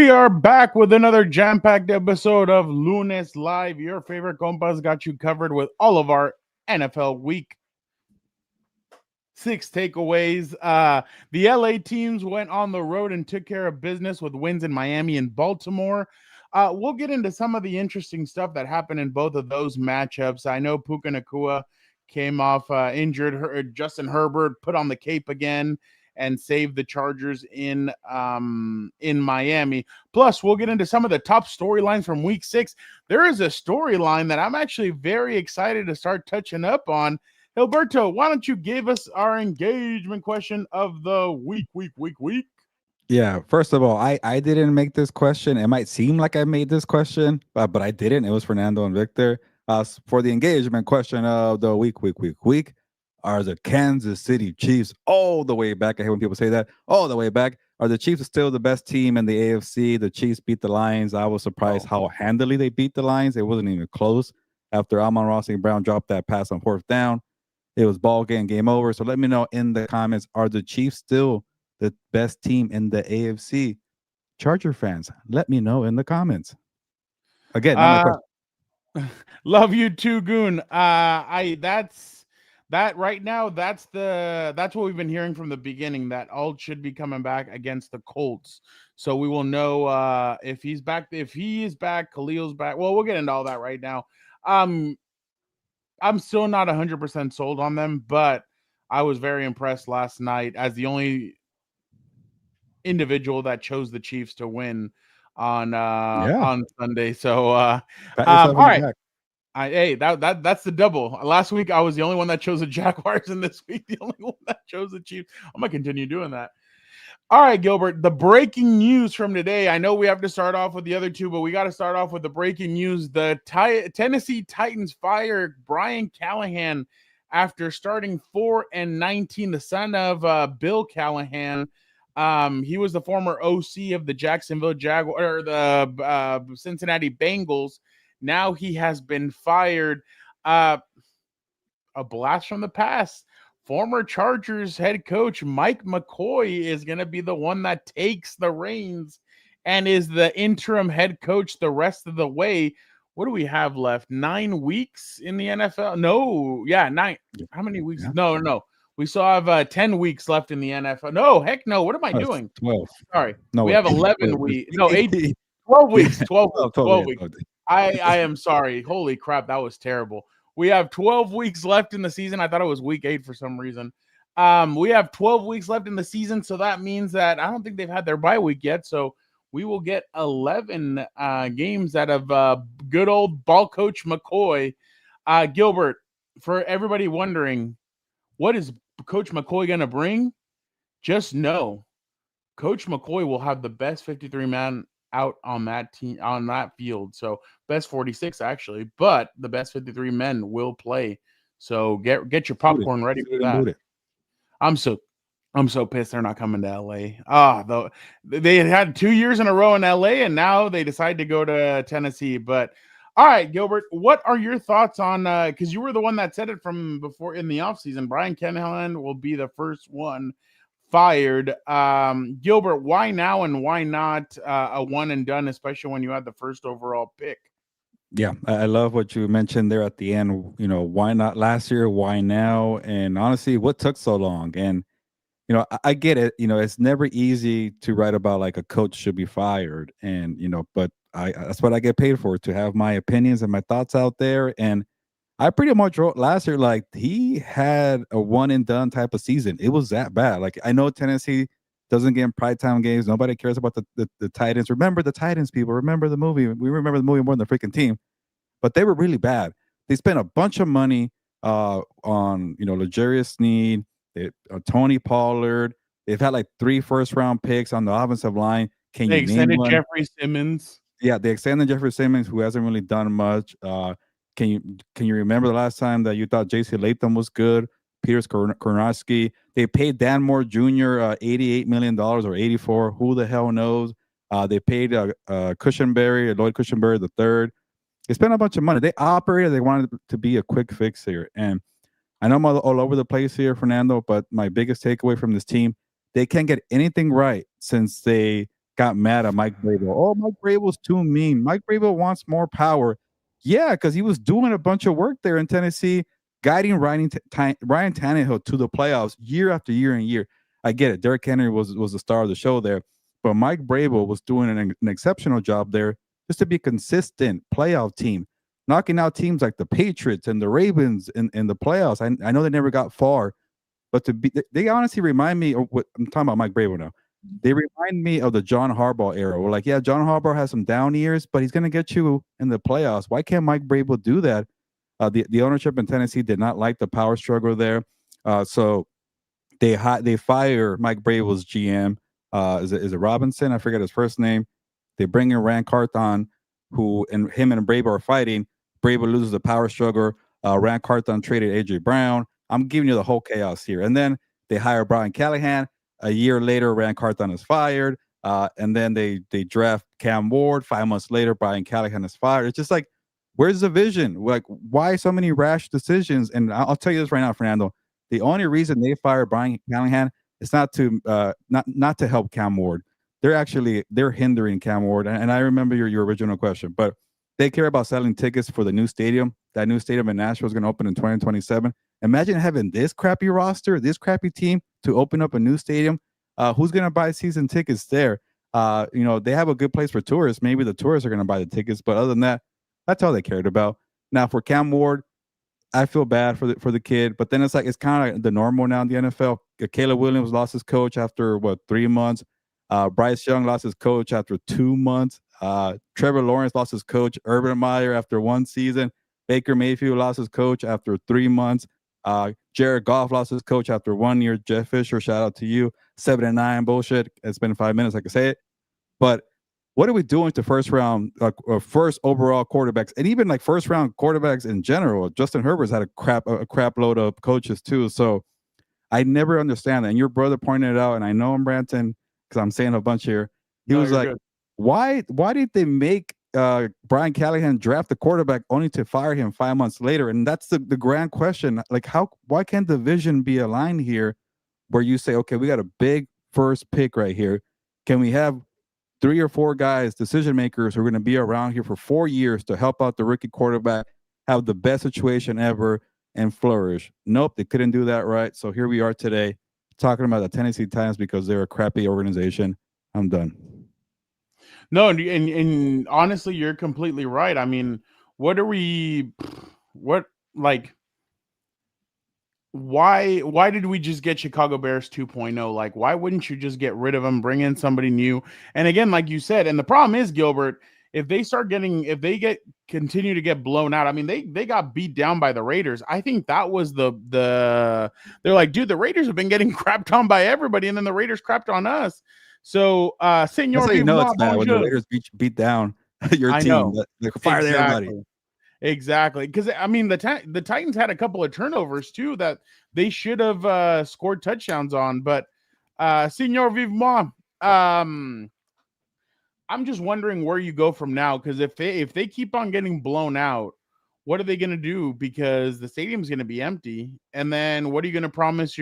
We are back with another jam-packed episode of Lunes Live. Your favorite Compas got you covered with all of our NFL Week 6 takeaways. The LA teams went on the road and took care of business with wins in Miami and Baltimore. We'll get into some of the interesting stuff that happened in both of those matchups. I know Puka Nacua came off injured. Justin Herbert put on the cape again and saved the Chargers in Miami. Plus, we'll get into some of the top storylines from Week 6. There is a storyline that I'm actually very excited to start touching up on. Hilberto, why don't you give us our engagement question of the week? Yeah, first of all, I didn't make this question. It might seem like I made this question, but I didn't. It was Fernando and Victor. For the engagement question of the week, are the Kansas City Chiefs all the way back? I hate when people say that. All the way back. Are the Chiefs still the best team in the AFC? The Chiefs beat the Lions. I was surprised how handily they beat the Lions. It wasn't even close. After Amon-Ra St. Brown dropped that pass on 4th down, it was ball game over. So let me know in the comments, are the Chiefs still the best team in the AFC? Charger fans, let me know in the comments. Again, not my question. Love you too, Goon. That right now, that's what we've been hearing from the beginning, that Alt should be coming back against the Colts. So we will know if he's back. If he is back, Khalil's back. Well, we'll get into all that right now. I'm still not 100% sold on them, but I was very impressed last night as the only individual that chose the Chiefs to win on Sunday. So all right. That's the double. Last week I was the only one that chose the Jaguars, and this week the only one that chose the Chiefs. I'm gonna continue doing that. All right, Gilbert, the breaking news from today. I know we have to start off with the other two, but we got to start off with the breaking news. The Tennessee Titans fire Brian Callahan after starting 4-19. The son of Bill Callahan. He was the former OC of the Jacksonville Jaguars, or the Cincinnati Bengals. Now he has been fired. A blast from the past. Former Chargers head coach Mike McCoy is going to be the one that takes the reins and is the interim head coach the rest of the way. What do we have left? 9 weeks in the NFL? No. Yeah, 9. How many weeks? Yeah. No. We still have 10 weeks left in the NFL. No, heck no. What am I doing? 12. Sorry. No, we have 11 weeks. No, 12 weeks. 12 weeks. I am sorry. Holy crap, that was terrible. We have 12 weeks left in the season. I thought it was week 8 for some reason. We have 12 weeks left in the season, so that means that I don't think they've had their bye week yet. So we will get 11 games out of good old ball coach McCoy. Gilbert, for everybody wondering, what is Coach McCoy going to bring? Just know Coach McCoy will have the best 53-man out on that team, on that field. So best 46 actually, but the best 53 men will play. So get your popcorn ready for that. I'm so pissed they're not coming to LA. They had 2 years in a row in LA, and now they decide to go to Tennessee. But all right, Gilbert, what are your thoughts on because you were the one that said it from before in the offseason, Brian Callahan will be the first one fired. Gilbert, why now and why not a one and done, especially when you had the first overall pick? Yeah, I love what you mentioned there at the end. You know, why not last year? Why now? And honestly, what took so long? And, you know, I get it. You know, it's never easy to write about like a coach should be fired. And, you know, but that's what I get paid for, to have my opinions and my thoughts out there. And I pretty much wrote last year, like, he had a one and done type of season. It was that bad. Like, I know Tennessee doesn't get in primetime games. Nobody cares about the Titans. Remember the Titans, people. Remember the movie. We remember the movie more than the freaking team. But they were really bad. They spent a bunch of money on, you know, L'Jarius Sneed, Tony Pollard. They've had like 3 first-round picks on the offensive line. They extended Jeffrey Simmons. Yeah, they extended Jeffrey Simmons, who hasn't really done much. Can you remember the last time that you thought J.C. Latham was good? Peter Skoronski. They paid Dan Moore Jr. $88 million or $84. Who the hell knows? They paid Lloyd Cushenberry the third. They spent a bunch of money. They operated. They wanted to be a quick fix here. And I know I'm all over the place here, Fernando, but my biggest takeaway from this team, they can't get anything right since they got mad at Mike Vrabel. Oh, Mike Vrabel's too mean. Mike Vrabel wants more power. Yeah, because he was doing a bunch of work there in Tennessee, guiding Ryan Tannehill to the playoffs year after year and year. I get it. Derrick Henry was the star of the show there, but Mike Vrabel was doing an exceptional job there just to be a consistent playoff team, knocking out teams like the Patriots and the Ravens in the playoffs. I know they never got far, but they honestly remind me of what I'm talking about. Mike Vrabel now. They remind me of the John Harbaugh era. We're like, yeah, John Harbaugh has some down years, but he's going to get you in the playoffs. Why can't Mike Vrabel do that? The ownership in Tennessee did not like the power struggle there, so they fire Mike Vrabel's GM. Is it Robinson? I forget his first name. They bring in Rand Carthon, who and him and Vrabel are fighting. Vrabel loses the power struggle. Rand Carthon traded AJ Brown. I'm giving you the whole chaos here, and then they hire Brian Callahan. A year later, Rand Carthon is fired, and then they draft Cam Ward. 5 months later, Brian Callahan is fired. It's just like, where's the vision? Like, why so many rash decisions? And I'll tell you this right now, Fernando. The only reason they fired Brian Callahan is not to help Cam Ward. They're hindering Cam Ward. And I remember your original question, but they care about selling tickets for the new stadium. That new stadium in Nashville is going to open in 2027. Imagine having this crappy roster, this crappy team to open up a new stadium. Who's going to buy season tickets there? They have a good place for tourists. Maybe the tourists are going to buy the tickets, but other than that, that's all they cared about. Now for Cam Ward, I feel bad for the kid, but then it's kind of like the normal now in the NFL. Caleb Williams lost his coach after 3 months. Bryce Young lost his coach after 2 months. Trevor Lawrence lost his coach. Urban Meyer after 1 season. Baker Mayfield lost his coach after 3 months. Jared Goff lost his coach after 1 year. Jeff Fisher, shout out to you. 7-9 bullshit. It's been 5 minutes, I can say it. But what are we doing to first overall quarterbacks, and even like first round quarterbacks in general? Justin Herbert's had a crap load of coaches too. So I never understand that. And your brother pointed it out, and I know I'm ranting because I'm saying a bunch here. He was like, good. Why did they make Brian Callahan draft the quarterback only to fire him 5 months later? And that's the grand question. Like, why can't the vision be aligned here where you say, okay, we got a big first pick right here. Can we have 3 or 4 guys, decision makers, who are going to be around here for 4 years to help out the rookie quarterback, have the best situation ever, and flourish? Nope, they couldn't do that, right? So here we are today talking about the Tennessee Titans because they're a crappy organization. I'm done. No, and honestly, you're completely right. I mean, why did we just get Chicago Bears 2.0? Like, why wouldn't you just get rid of them, bring in somebody new? And again, like you said, and the problem is, Gilbert, if they continue to get blown out, I mean, they got beat down by the Raiders. I think that was they're like, dude, the Raiders have been getting crapped on by everybody, and then the Raiders crapped on us. So, Senor, it's bad when the Raiders beat down your team. They fire everybody. Exactly, because I mean the Titans had a couple of turnovers too that they should have scored touchdowns on. But Senor Vivement, I'm just wondering where you go from now, because if they keep on getting blown out, what are they going to do? Because the stadium's going to be empty, and then what are you going to promise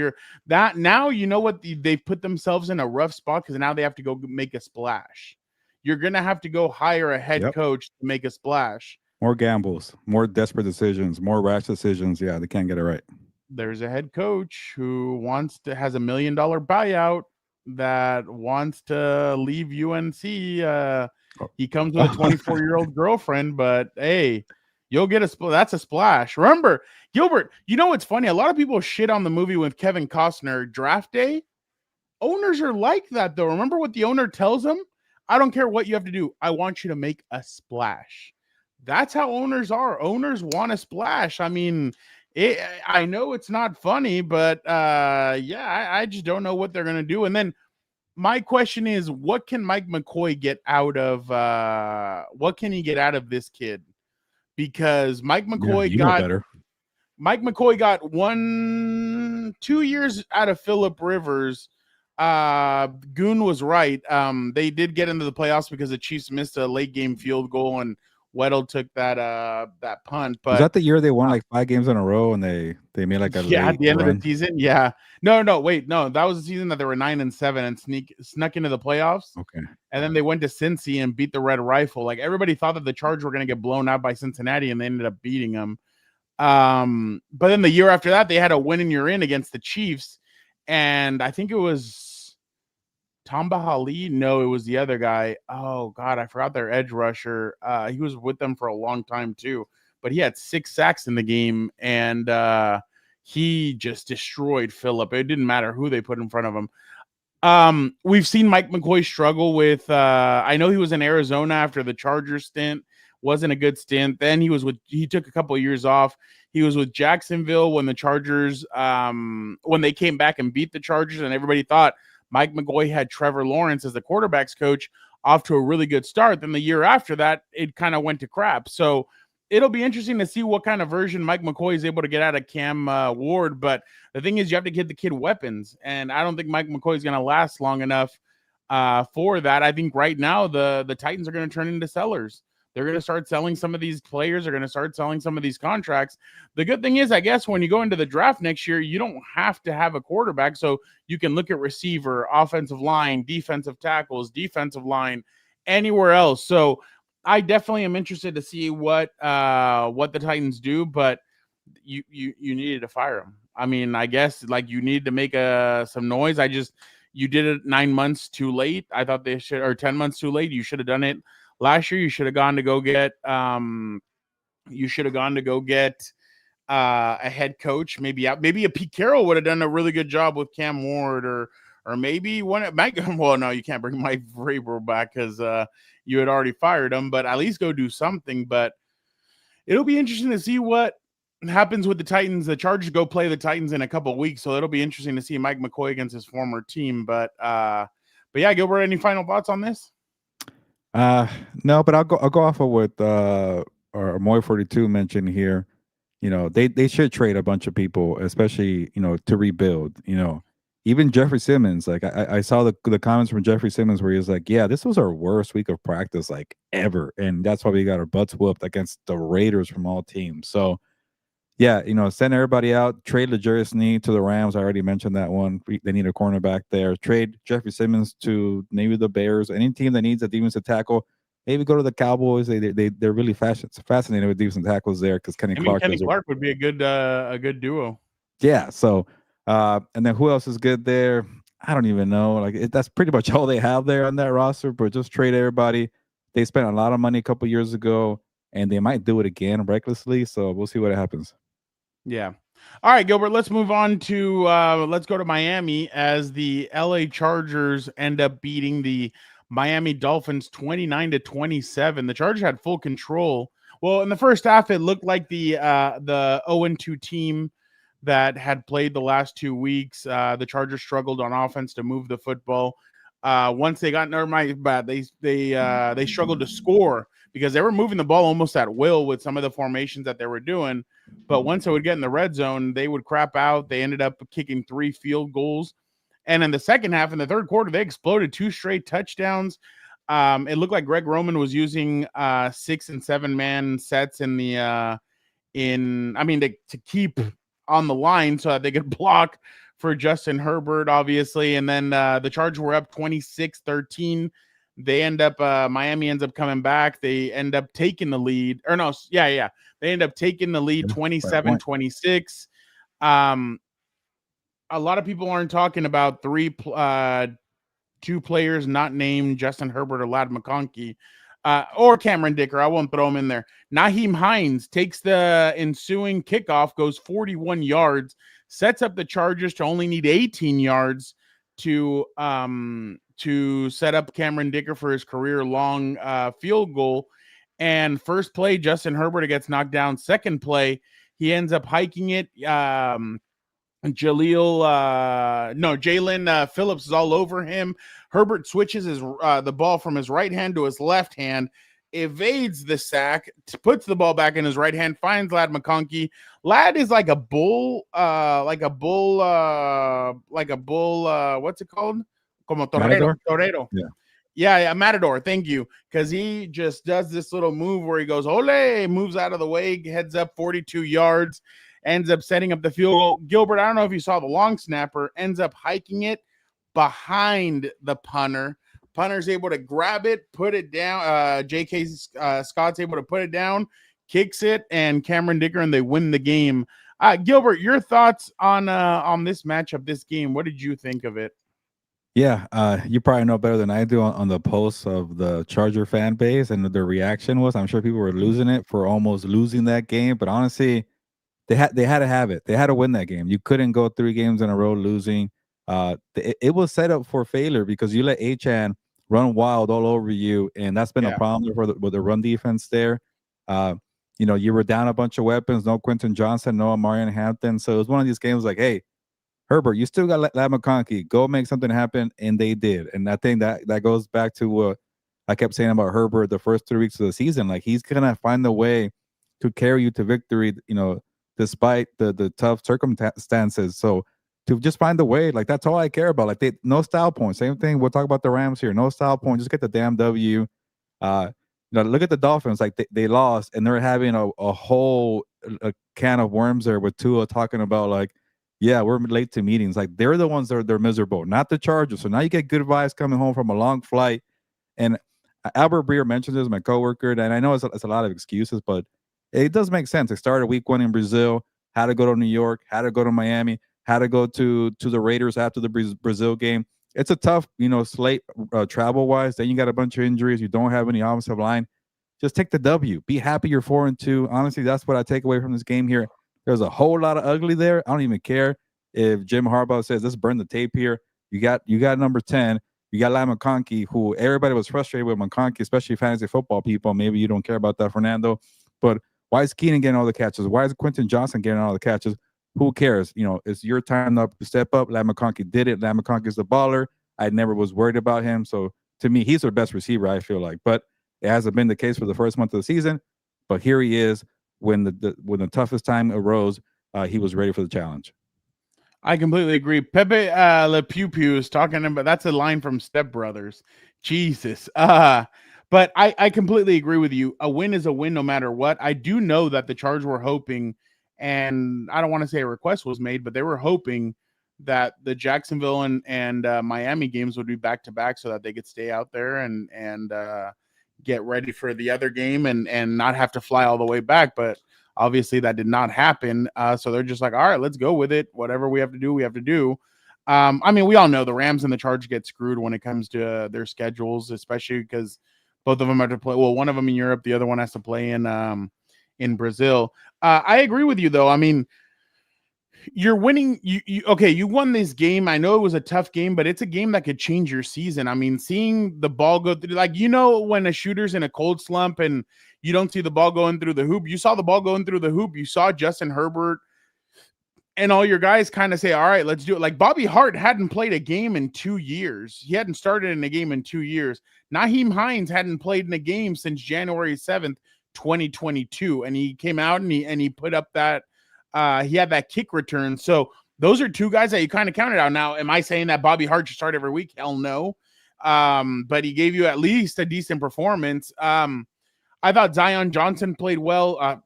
that now? You know what, they put themselves in a rough spot because now they have to go make a splash. You're going to have to go hire a head coach to make a splash. More gambles, more desperate decisions, more rash decisions. Yeah, they can't get it right. There's a head coach who has $1 million buyout that wants to leave UNC. He comes with a 24-year-old girlfriend, but hey, you'll get that's a splash. Remember, Gilbert, you know what's funny? A lot of people shit on the movie with Kevin Costner, Draft Day. Owners are like that, though. Remember what the owner tells them? I don't care what you have to do. I want you to make a splash. That's how owners are. Owners want a splash. I mean, I know it's not funny, but I just don't know what they're going to do. And then my question is, what can Mike McCoy get out of this kid? Because Mike McCoy got 2 years out of Phillip Rivers. Goon was right. They did get into the playoffs because the Chiefs missed a late game field goal and Weddle took that punt. But was that the year they won like 5 games in a row and they made like a late at the end run? of the season? Yeah. No, wait, no. That was the season that they were 9-7 and snuck into the playoffs. Okay. And then they went to Cincy and beat the Red Rifle. Like everybody thought that the Chargers were going to get blown out by Cincinnati, and they ended up beating them. But then the year after that, they had a win and you're in against the Chiefs. And I think it was Tamba Ali. No, it was the other guy. Oh God, I forgot their edge rusher. He was with them for a long time too, but he had 6 sacks in the game, and he just destroyed Phillip. It didn't matter who they put in front of him. We've seen Mike McCoy struggle with, I know he was in Arizona after the Chargers stint, wasn't a good stint. Then he took a couple of years off. He was with Jacksonville when the Chargers, when they came back and beat the Chargers, and everybody thought Mike McCoy had Trevor Lawrence as the quarterback's coach off to a really good start. Then the year after that, it kind of went to crap. So it'll be interesting to see what kind of version Mike McCoy is able to get out of Cam Ward. But the thing is, you have to get the kid weapons. And I don't think Mike McCoy is going to last long enough for that. I think right now the Titans are going to turn into sellers. They're going to start selling some of these players. They're going to start selling some of these contracts. The good thing is, I guess, when you go into the draft next year, you don't have to have a quarterback. So you can look at receiver, offensive line, defensive tackles, defensive line, anywhere else. So I definitely am interested to see what the Titans do, but you needed to fire him. I mean, I guess like you need to make some noise. You did it 9 months too late. I thought they should, or 10 months too late. You should have done it last year. You should have gone to go get a head coach. Maybe a Pete Carroll would have done a really good job with Cam Ward, or maybe one at Mike. Well, no, you can't bring Mike Vrabel back because you had already fired him, but at least go do something. But it'll be interesting to see what happens with the Titans. The Chargers go play the Titans in a couple of weeks, so it'll be interesting to see Mike McCoy against his former team. But yeah, Gilbert, any final thoughts on this? No, but I'll go off of what our Moy 42 mentioned here. You know, they should trade a bunch of people, especially, you know, to rebuild. You know, even Jeffrey Simmons. Like I saw the comments from Jeffrey Simmons where he was like, "Yeah, this was our worst week of practice like ever, and that's why we got our butts whooped against the Raiders from all teams." So, yeah, you know, send everybody out. Trade L'Jarius Sneed to the Rams. I already mentioned that one. They need a cornerback there. Trade Jeffrey Simmons to maybe the Bears. Any team that needs a defensive tackle. Maybe go to the Cowboys. They're really fascinated with defensive tackles there because Kenny Clark would be a good duo. Yeah. So, and then who else is good there? I don't even know. Like that's pretty much all they have there on that roster. But just trade everybody. They spent a lot of money a couple years ago, and they might do it again recklessly. So we'll see what happens. Yeah. All right, Gilbert. Let's move on to let's go to Miami as the LA Chargers end up beating the Miami Dolphins 29-27. The Chargers had full control. Well, in the first half, it looked like the 0-2 team that had played the last 2 weeks. The Chargers struggled on offense to move the football. Once they got they struggled to score because they were moving the ball almost at will with some of the formations that they were doing. But once they would get in the red zone, they would crap out. They ended up kicking 3 field goals. And in the second half, in the third quarter, they exploded 2 straight touchdowns. It looked like Greg Roman was using 6 and 7 man sets to keep on the line so that they could block for Justin Herbert, obviously. And then the Chargers were up 26-13. They Miami ends up coming back. They end up taking the lead. They end up taking the lead 27-26. A lot of people aren't talking about 2 players not named Justin Herbert or Ladd McConkey or Cameron Dicker. I won't throw him in there. Nyheim Hines takes the ensuing kickoff, goes 41 yards, sets up the Chargers to only need 18 yards to set up Cameron Dicker for his career-long field goal. And first play, Justin Herbert gets knocked down. Second play, he ends up hiking it. Jalen Phillips is all over him. Herbert switches the ball from his right hand to his left hand, evades the sack, puts the ball back in his right hand, finds Ladd McConkey. Ladd is like a bull, what's it called? Como torero. Yeah. Yeah, Matador. Thank you. Because he just does this little move where he goes, ole, moves out of the way, heads up 42 yards, ends up setting up the field goal. Gilbert, I don't know if you saw the long snapper, ends up hiking it behind the punter. Punter's able to grab it, put it down. J.K. Scott's able to put it down, kicks it, and Cameron Dicker, and they win the game. Gilbert, your thoughts on this matchup, this game? What did you think of it? Yeah, you probably know better than I do on the posts of the Charger fan base and the reaction was. I'm sure people were losing it for almost losing that game, but honestly, they had to have it. They had to win that game. You couldn't go 3 games in a row losing. It was set up for failure because you let Achane run wild all over you, and that's been a problem with the run defense there. You were down a bunch of weapons, no Quentin Johnson, no Amarian Hampton, so it was one of these games like, hey, Herbert, you still got Lad McConkey. Go make something happen, and they did. And I think that goes back to what I kept saying about Herbert the first 3 weeks of the season. Like, he's gonna find a way to carry you to victory, despite the tough circumstances. So to just find a way, like, that's all I care about. Like, no style points. Same thing. We'll talk about the Rams here. No style point. Just get the damn W. Look at the Dolphins. Like, they lost, and they're having a whole can of worms there with Tua talking about, like, yeah, we're late to meetings. Like, they're the ones that they're miserable, not the Chargers. So now you get good vibes coming home from a long flight. And Albert Breer mentioned this, my coworker, and I know it's a lot of excuses, but it does make sense. They started week 1 in Brazil, had to go to New York, had to go to Miami, had to go to the Raiders after the Brazil game. It's a tough, slate travel-wise. Then you got a bunch of injuries. You don't have any offensive line. Just take the W. Be happy you're 4-2. Honestly, that's what I take away from this game here. There's a whole lot of ugly there. I don't even care if Jim Harbaugh says, let's burn the tape here. You got number 10. You got Lyle McConkey, who everybody was frustrated with McConkey, especially fantasy football people. Maybe you don't care about that, Fernando. But why is Keenan getting all the catches? Why is Quentin Johnson getting all the catches? Who cares? It's your time to step up. Lyle McConkey did it. Lyle McConkey's the baller. I never was worried about him. So to me, he's their best receiver, I feel like. But it hasn't been the case for the first month of the season. But here he is. When the toughest time arose, he was ready for the challenge. I completely agree. Pepe Le Pew Pew is talking about, that's a line from Step Brothers. Jesus. But I completely agree with you. A win is a win no matter what. I do know that the Chargers were hoping, and I don't want to say a request was made, but they were hoping that the Jacksonville and Miami games would be back to back so that they could stay out there and get ready for the other game and not have to fly all the way back. But obviously that did not happen. So they're just like, all right, let's go with it. Whatever we have to do, we have to do. We all know the Rams and the Chargers get screwed when it comes to their schedules, especially because both of them have to play. Well, one of them in Europe, the other one has to play in Brazil. I agree with you though. You're winning. You won this game. I know it was a tough game, but it's a game that could change your season. Seeing the ball go through, when a shooter's in a cold slump and you don't see the ball going through the hoop, you saw the ball going through the hoop. You saw Justin Herbert and all your guys kind of say, all right, let's do it. Like, Bobby Hart hadn't played a game in 2 years. He hadn't started in a game in 2 years. Naheem Hines hadn't played in a game since January 7th, 2022. And he came out and he put up that, he had that kick return. So those are 2 guys that you kind of counted out. Now, am I saying that Bobby Hart should start every week? Hell no. But he gave you at least a decent performance. I thought Zion Johnson played well.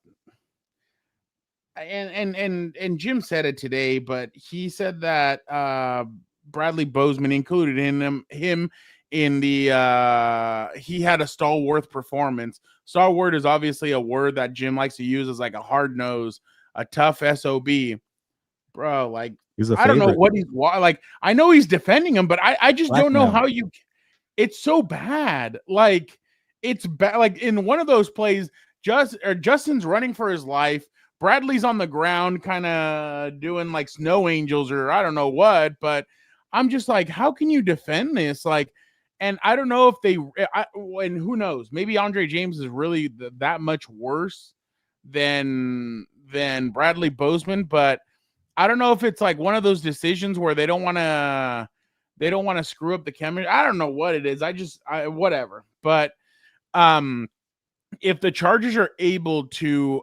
And Jim said it today, but he said that Bradley Bozeman included him in the he had a stalwart performance. Stalwart is obviously a word that Jim likes to use as like a hard nose, a tough SOB, bro. Like, I don't know what he's like. I know he's defending him, but I just don't know how you. It's so bad. Like, it's bad. Like, in one of those plays, Justin's running for his life. Bradley's on the ground, kind of doing like snow angels or I don't know what. But I'm just like, how can you defend this? Like, and I don't know if and who knows? Maybe Andre James is really that much worse than Bradley Bozeman, but I don't know if it's like one of those decisions where they don't want to screw up the chemistry. I don't know what it is. Whatever. But if the Chargers are able to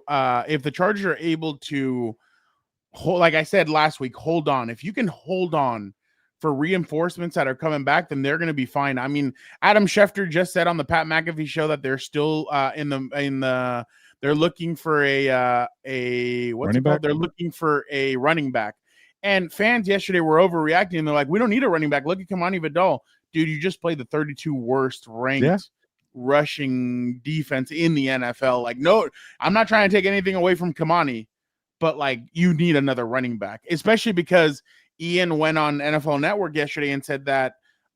hold, like I said last week, hold on. If you can hold on for reinforcements that are coming back, then they're going to be fine. I mean, Adam Schefter just said on the Pat McAfee show that they're still they're looking for a what's it called? They're looking for a running back. And fans yesterday were overreacting. They're like, we don't need a running back. Look at Kamani Vidal. Dude, you just played the 32 worst ranked rushing defense in the NFL. Like, no, I'm not trying to take anything away from Kamani, but like, you need another running back, especially because Ian went on NFL Network yesterday and said that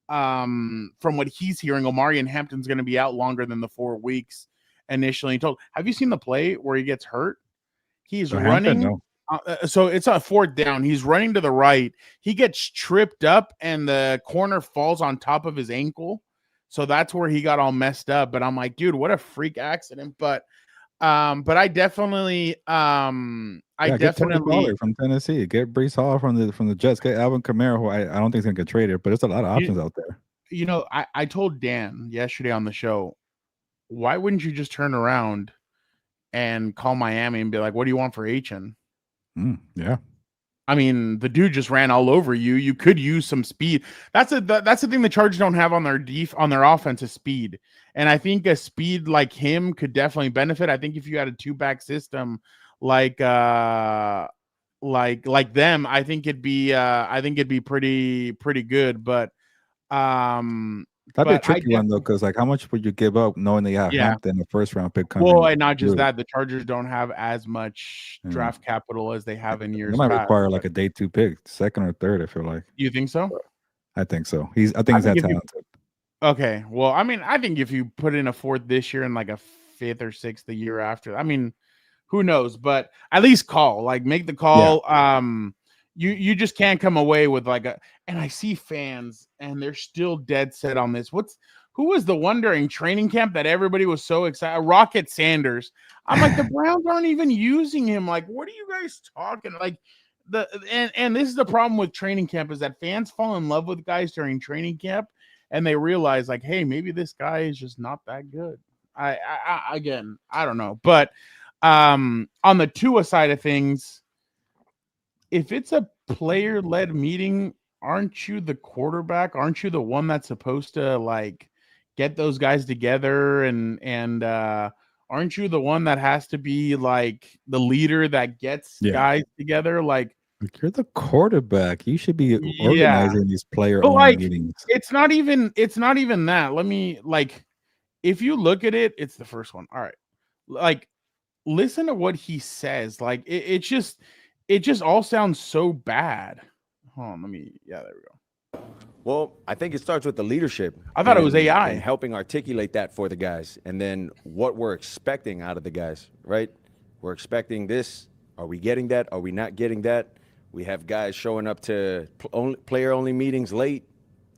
from what he's hearing, Omarion Hampton's going to be out longer than the 4 weeks initially told. Have you seen the play where he gets hurt? He's running. Hampton, no. So it's a 4th down. He's running to the right. He gets tripped up and the corner falls on top of his ankle. So that's where he got all messed up. But I'm like, dude, what a freak accident. But I definitely get Tony Pollard from Tennessee. Get Breece Hall from the Jets. Get Alvin Kamara, who I don't think is gonna get traded, but there's a lot of options out there. You know, I told Dan yesterday on the show, why wouldn't you just turn around and call Miami and be like, what do you want for H-N? Yeah. I mean, the dude just ran all over you. You could use some speed. That's the thing the Chargers don't have on their offense is speed. And I think a speed like him could definitely benefit. I think if you had a 2-back system like them, I think it'd be pretty good. But that'd be a tricky one though, because like, how much would you give up knowing that you have Hampton, the 1st-round pick coming? Well, and not just that, the Chargers don't have as much draft capital as they have in years past. They might require like a day 2 pick, 2nd or 3rd. I feel like. You think so? I think so. I think he's that talented. Okay, well, I mean, I think if you put in a 4th this year and like a 5th or 6th the year after, I mean, who knows? But at least make the call. Yeah. You just can't come away with and I see fans and they're still dead set on this. Who was the one during training camp that everybody was so excited? Rocket Sanders. I'm like, the Browns aren't even using him. Like, what are you guys talking? Like and this is the problem with training camp is that fans fall in love with guys during training camp and they realize like, hey, maybe this guy is just not that good. I don't know. But on the Tua side of things, if it's a player-led meeting, aren't you the quarterback? Aren't you the one that's supposed to like get those guys together and aren't you the one that has to be like the leader that gets guys together? Like, you're the quarterback. You should be organizing these player-only meetings. It's not even that. Let me if you look at it, it's the first one. All right. Like, listen to what he says. Like it just all sounds so bad. Hold on, there we go. Well, I think it starts with the leadership. I thought it was AI. And helping articulate that for the guys. And then what we're expecting out of the guys, right? We're expecting this. Are we getting that? Are we not getting that? We have guys showing up to player-only meetings late.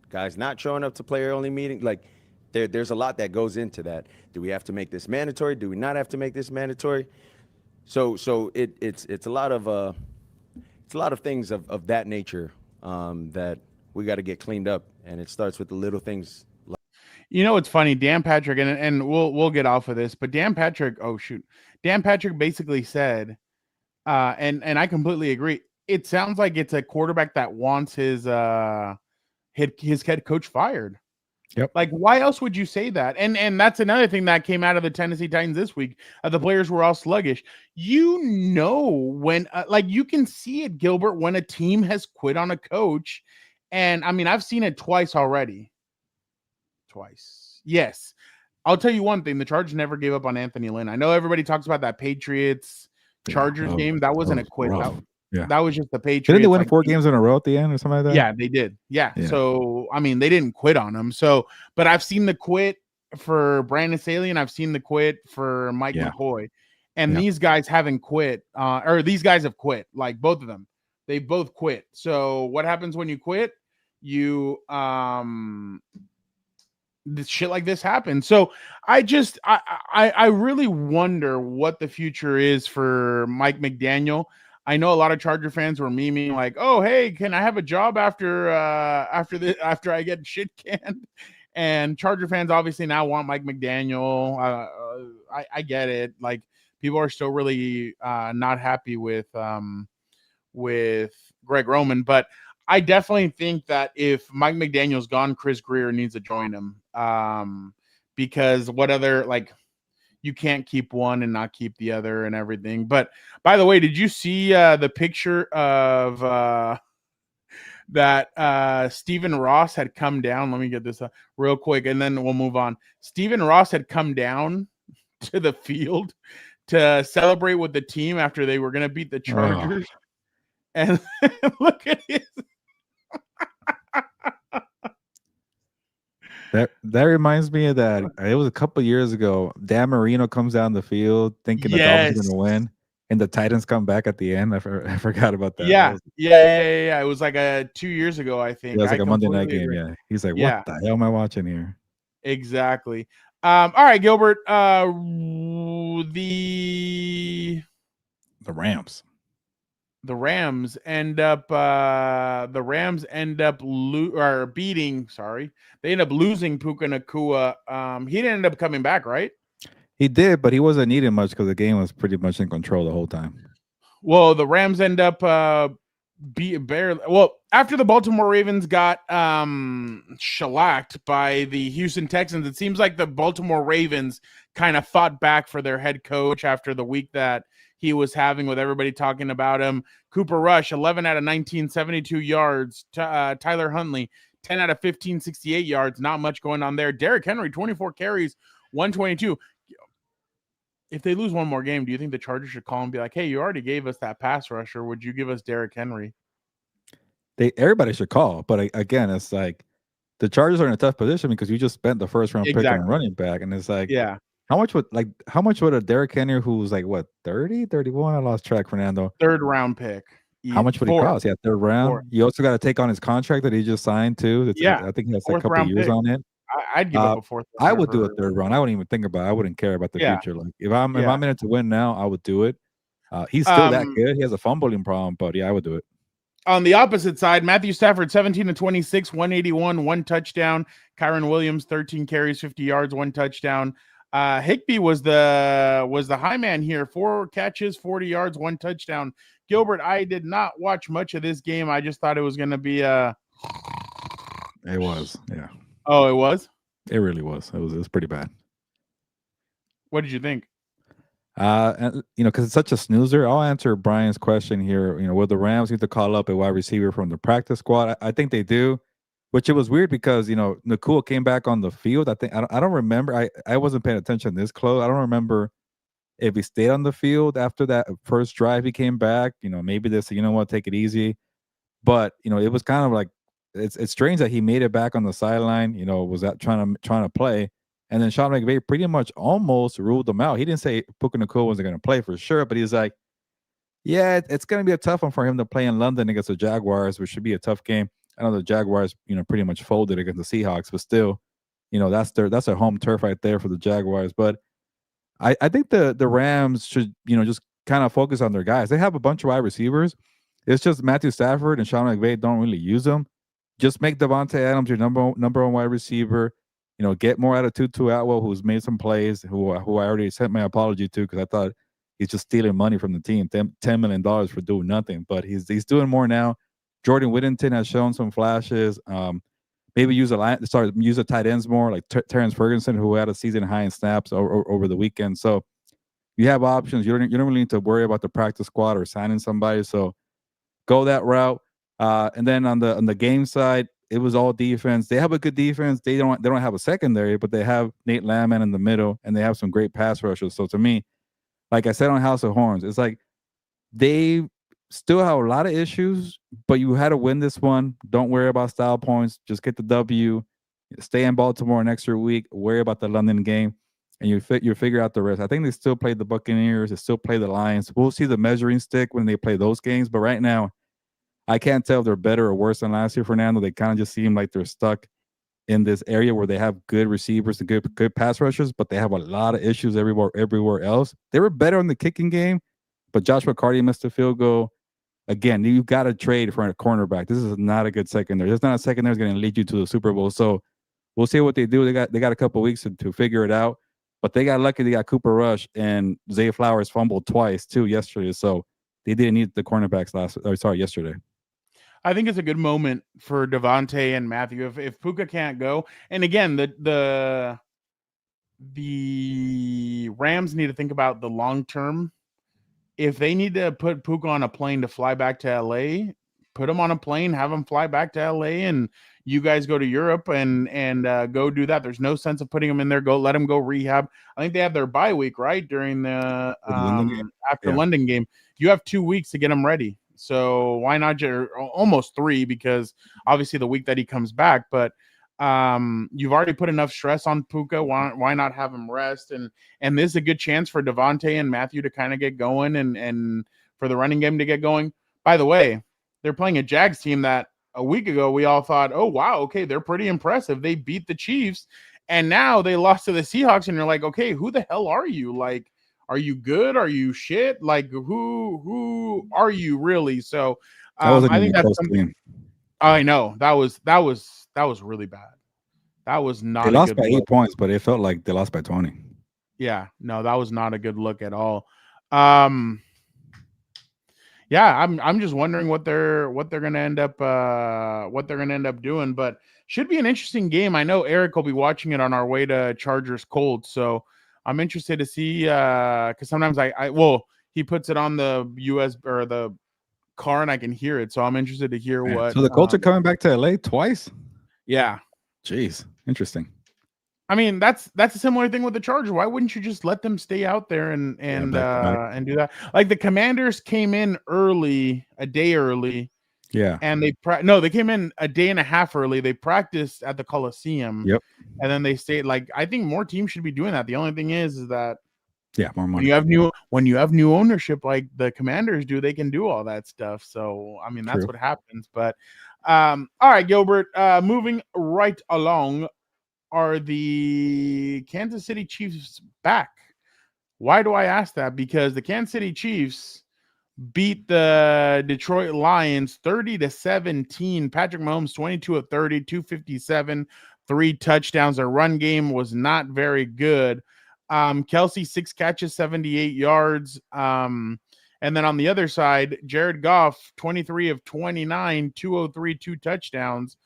Guys not showing up to player-only meetings. Like, there's a lot that goes into that. Do we have to make this mandatory? Do we not have to make this mandatory? So it's a lot of things of that nature that we got to get cleaned up, and it starts with the little things. You know, it's funny, Dan Patrick, and we'll get off of this, but Dan Patrick basically said, and I completely agree. It sounds like it's a quarterback that wants his head coach fired. Yep. Like, why else would you say that? And that's another thing that came out of the Tennessee Titans this week. The players were all sluggish. You know, when you can see it, Gilbert, when a team has quit on a coach. And I mean, I've seen it twice already. Twice. Yes. I'll tell you one thing. The Chargers never gave up on Anthony Lynn. I know everybody talks about that Patriots Chargers game. That wasn't a quit. That was just the Patriots. Didn't they win 4 games in a row at the end or something like that? Yeah, they did. Yeah. So, I mean, they didn't quit on him. So, but I've seen the quit for Brandon Staley and I've seen the quit for Mike McCoy. And these guys haven't quit. Or these guys have quit. Like, both of them. They both quit. So, what happens when you quit? You shit like this happens. So I really wonder what the future is for Mike McDaniel. I know a lot of Charger fans were memeing like, "Oh, hey, can I have a job after I get shit canned?" And Charger fans obviously now want Mike McDaniel. I get it. Like, people are still really not happy with Greg Roman, but I definitely think that if Mike McDaniel's gone, Chris Greer needs to join him. Because what other, like, you can't keep one and not keep the other and everything. But by the way, did you see the picture of that Stephen Ross had come down? Let me get this real quick, and then we'll move on. Stephen Ross had come down to the field to celebrate with the team after they were going to beat the Chargers. Oh. And look at his. That reminds me of that. It was a couple years ago. Dan Marino comes down the field thinking the Dolphins are going to win, and the Titans come back at the end. I forgot about that. Yeah, yeah. It was like 2 years ago, I think. Yeah, it was like a Monday night game. Yeah, he's like, "What the hell am I watching here?" Exactly. All right, Gilbert. The Rams. The Rams end up beating. Sorry, they end up losing Puka Nacua. He didn't end up coming back, right? He did, but he wasn't needed much because the game was pretty much in control the whole time. Well, the Rams end up barely. Well, after the Baltimore Ravens got shellacked by the Houston Texans, it seems like the Baltimore Ravens kind of fought back for their head coach after the week that he was having with everybody talking about him. Cooper Rush, 11 out of 19, 72 yards. Tyler Huntley, 10 out of 15, 68 yards. Not much going on there. Derrick Henry, 24 carries, 122. If they lose one more game, do you think the Chargers should call and be like, hey, you already gave us that pass rusher. Would you give us Derrick Henry? Everybody should call. But again, it's like the Chargers are in a tough position because you just spent the first round pick on a running back. And it's like, how much would a Derrick Henry who's like what 30, 31? I lost track, Fernando. Third round pick. How much would he cost? Yeah, third round. You also got to take on his contract that he just signed too. I think he has a couple of years on it. I'd give up a fourth. I would do a third round. I wouldn't even think about it. I wouldn't care about the future. Like if I'm in it to win now, I would do it. He's still that good. He has a fumbling problem, but I would do it. On the opposite side, Matthew Stafford, 17 to 26, 181, 1 touchdown. Kyron Williams, 13 carries, 50 yards, 1 touchdown. Higbee was the high man here. 4 catches, 40 yards, 1 touchdown. Gilbert, I did not watch much of this game. I just thought it was going to be It was, yeah. Oh, it was? It really was. It was pretty bad. What did you think? And because it's such a snoozer, I'll answer Brian's question here. Will the Rams need to call up a wide receiver from the practice squad? I think they do, which it was weird because Nacua came back on the field. I don't remember. I wasn't paying attention this close. I don't remember if he stayed on the field after that first drive. He came back. Maybe they said, take it easy. But it was kind of like it's strange that he made it back on the sideline. Was that trying to play. And then Sean McVay pretty much almost ruled them out. He didn't say Puka Nacua wasn't going to play for sure, but he's like, yeah, it's going to be a tough one for him to play in London against the Jaguars, which should be a tough game. I know the Jaguars, pretty much folded against the Seahawks, but still, that's their home turf right there for the Jaguars. But I think the Rams should, just kind of focus on their guys. They have a bunch of wide receivers. It's just Matthew Stafford and Sean McVay don't really use them. Just make Devontae Adams your number one wide receiver. Get more out of Tutu Atwell, who's made some plays, who I already sent my apology to because I thought he's just stealing money from the team, $10 million for doing nothing. But he's doing more now. Jordan Whittington has shown some flashes. Maybe use a tight ends more, like Terrence Ferguson, who had a season high in snaps over the weekend. So you have options. You don't really need to worry about the practice squad or signing somebody. So go that route. And then on the game side, it was all defense. They have a good defense. They don't have a secondary, but they have Nate Landman in the middle, and they have some great pass rushers. So to me, like I said on House of Horns, it's like they still have a lot of issues, but you had to win this one. Don't worry about style points. Just get the W. Stay in Baltimore an extra week. Worry about the London game, and you figure out the rest. I think they still play the Buccaneers. They still play the Lions. We'll see the measuring stick when they play those games, but right now, I can't tell if they're better or worse than last year, Fernando. They kind of just seem like they're stuck in this area where they have good receivers and good pass rushers, but they have a lot of issues everywhere else. They were better in the kicking game, but Josh McCarty missed a field goal. Again, you've got to trade for a cornerback. This is not a good secondary. It's not a secondary that's going to lead you to the Super Bowl. So we'll see what they do. They got a couple weeks to figure it out, but they got lucky. They got Cooper Rush and Zay Flowers fumbled twice too yesterday. So they didn't need the cornerbacks yesterday. I think it's a good moment for Devontae and Matthew. If Puka can't go, and again, the Rams need to think about the long term. If they need to put Puka on a plane to fly back to LA, put him on a plane, have him fly back to LA, and you guys go to Europe and go do that. There's no sense of putting him in there. Go let him go rehab. I think they have their bye week, right? During the London game. You have 2 weeks to get him ready. So why not almost 3, because obviously the week that he comes back, but you've already put enough stress on Puka. Why not have him rest? And this is a good chance for Devontae and Matthew to kind of get going and for the running game to get going. By the way, they're playing a Jags team that a week ago we all thought, oh wow, okay, they're pretty impressive. They beat the Chiefs, and now they lost to the Seahawks, and you're like, okay, who the hell are you? Like, are you good? Are you shit? Like, who are you really? So I think that's something. I know that was really bad. That was not. They lost by 8 points, but it felt like they lost by 20. Yeah, no, that was not a good look at all. Yeah, I'm just wondering what they're gonna end up doing, but should be an interesting game. I know Eric will be watching it on our way to Chargers Colts, so I'm interested to see because sometimes he puts it on the US or the car and I can hear it, so I'm interested to hear what. So the Colts are coming back to LA twice. Yeah. Jeez, interesting. I mean, that's a similar thing with the Chargers. Why wouldn't you just let them stay out there and do that? Like the Commanders came in a day early. Yeah. And they came in a day and a half early. They practiced at the Coliseum. Yep. And then they stayed. Like, I think more teams should be doing that. The only thing is that more money. When you have new ownership like the Commanders do, they can do all that stuff. So I mean, that's what happens. But all right, Gilbert. Moving right along. Are the Kansas City Chiefs back? Why do I ask that? Because the Kansas City Chiefs beat the Detroit Lions 30-17. Patrick Mahomes 22 of 30, 257, 3 touchdowns. Their run game was not very good. Kelsey 6 catches, 78 yards. And then on the other side, Jared Goff 23 of 29, 203, 2 touchdowns.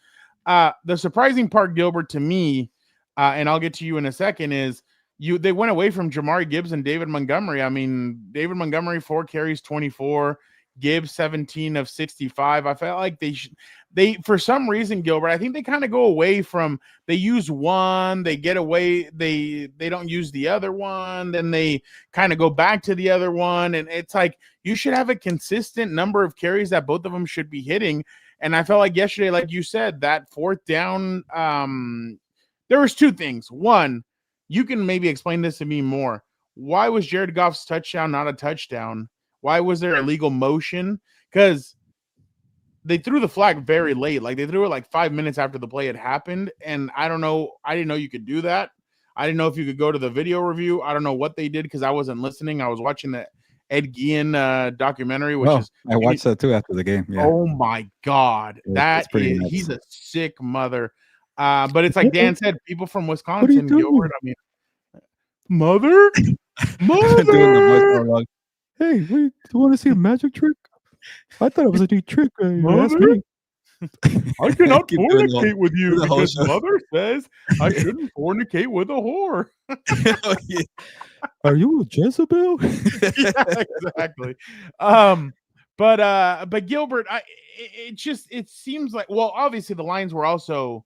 The surprising part, Gilbert, to me, and I'll get to you in a second, is they went away from Jamari Gibbs and David Montgomery. I mean, David Montgomery 4 carries, 24, Gibbs 17 of 65. I felt like they for some reason, Gilbert, I think they kind of go away from, they use one, they get away, they don't use the other one, then they kind of go back to the other one, and it's like you should have a consistent number of carries that both of them should be hitting. And I felt like yesterday, like you said, that 4th down, there was 2 things. One, you can maybe explain this to me more. Why was Jared Goff's touchdown not a touchdown? Why was there illegal motion? Because they threw the flag very late. Like, they threw it like 5 minutes after the play had happened. And I don't know. I didn't know you could do that. I didn't know if you could go to the video review. I don't know what they did because I wasn't listening. I was watching the Ed Gein documentary, I watched that too after the game. Yeah. Oh my God. He's a sick mother. But it's like Dan said, people from Wisconsin, Gilbert, I mean, mother? Doing the voice, hey, wait, do you want to see a magic trick? I thought it was a neat trick. Mother? I cannot fornicate with you because mother says I shouldn't fornicate with a whore. Are you a Jezebel? Yeah, exactly. But Gilbert, it seems like, well, obviously the Lions were also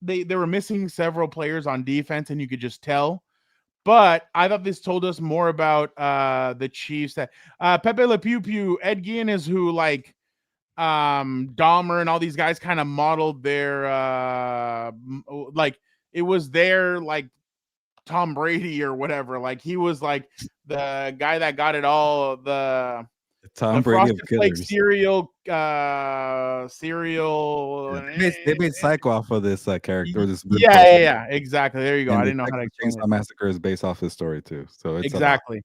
they were missing several players on defense, and you could just tell. But I thought this told us more about the Chiefs. That Pepe Le Pew Pew, Ed Gein is who, like, Dahmer and all these guys kind of modeled their like, it was their, like, Tom Brady or whatever. Like, he was like the guy that got it all, the Tom Brady of killers. Cereal. Yeah, they made Psycho off of this character. Yeah, exactly. There you go. And I didn't know how to explain it. Massacre is based off his story too. So it's exactly.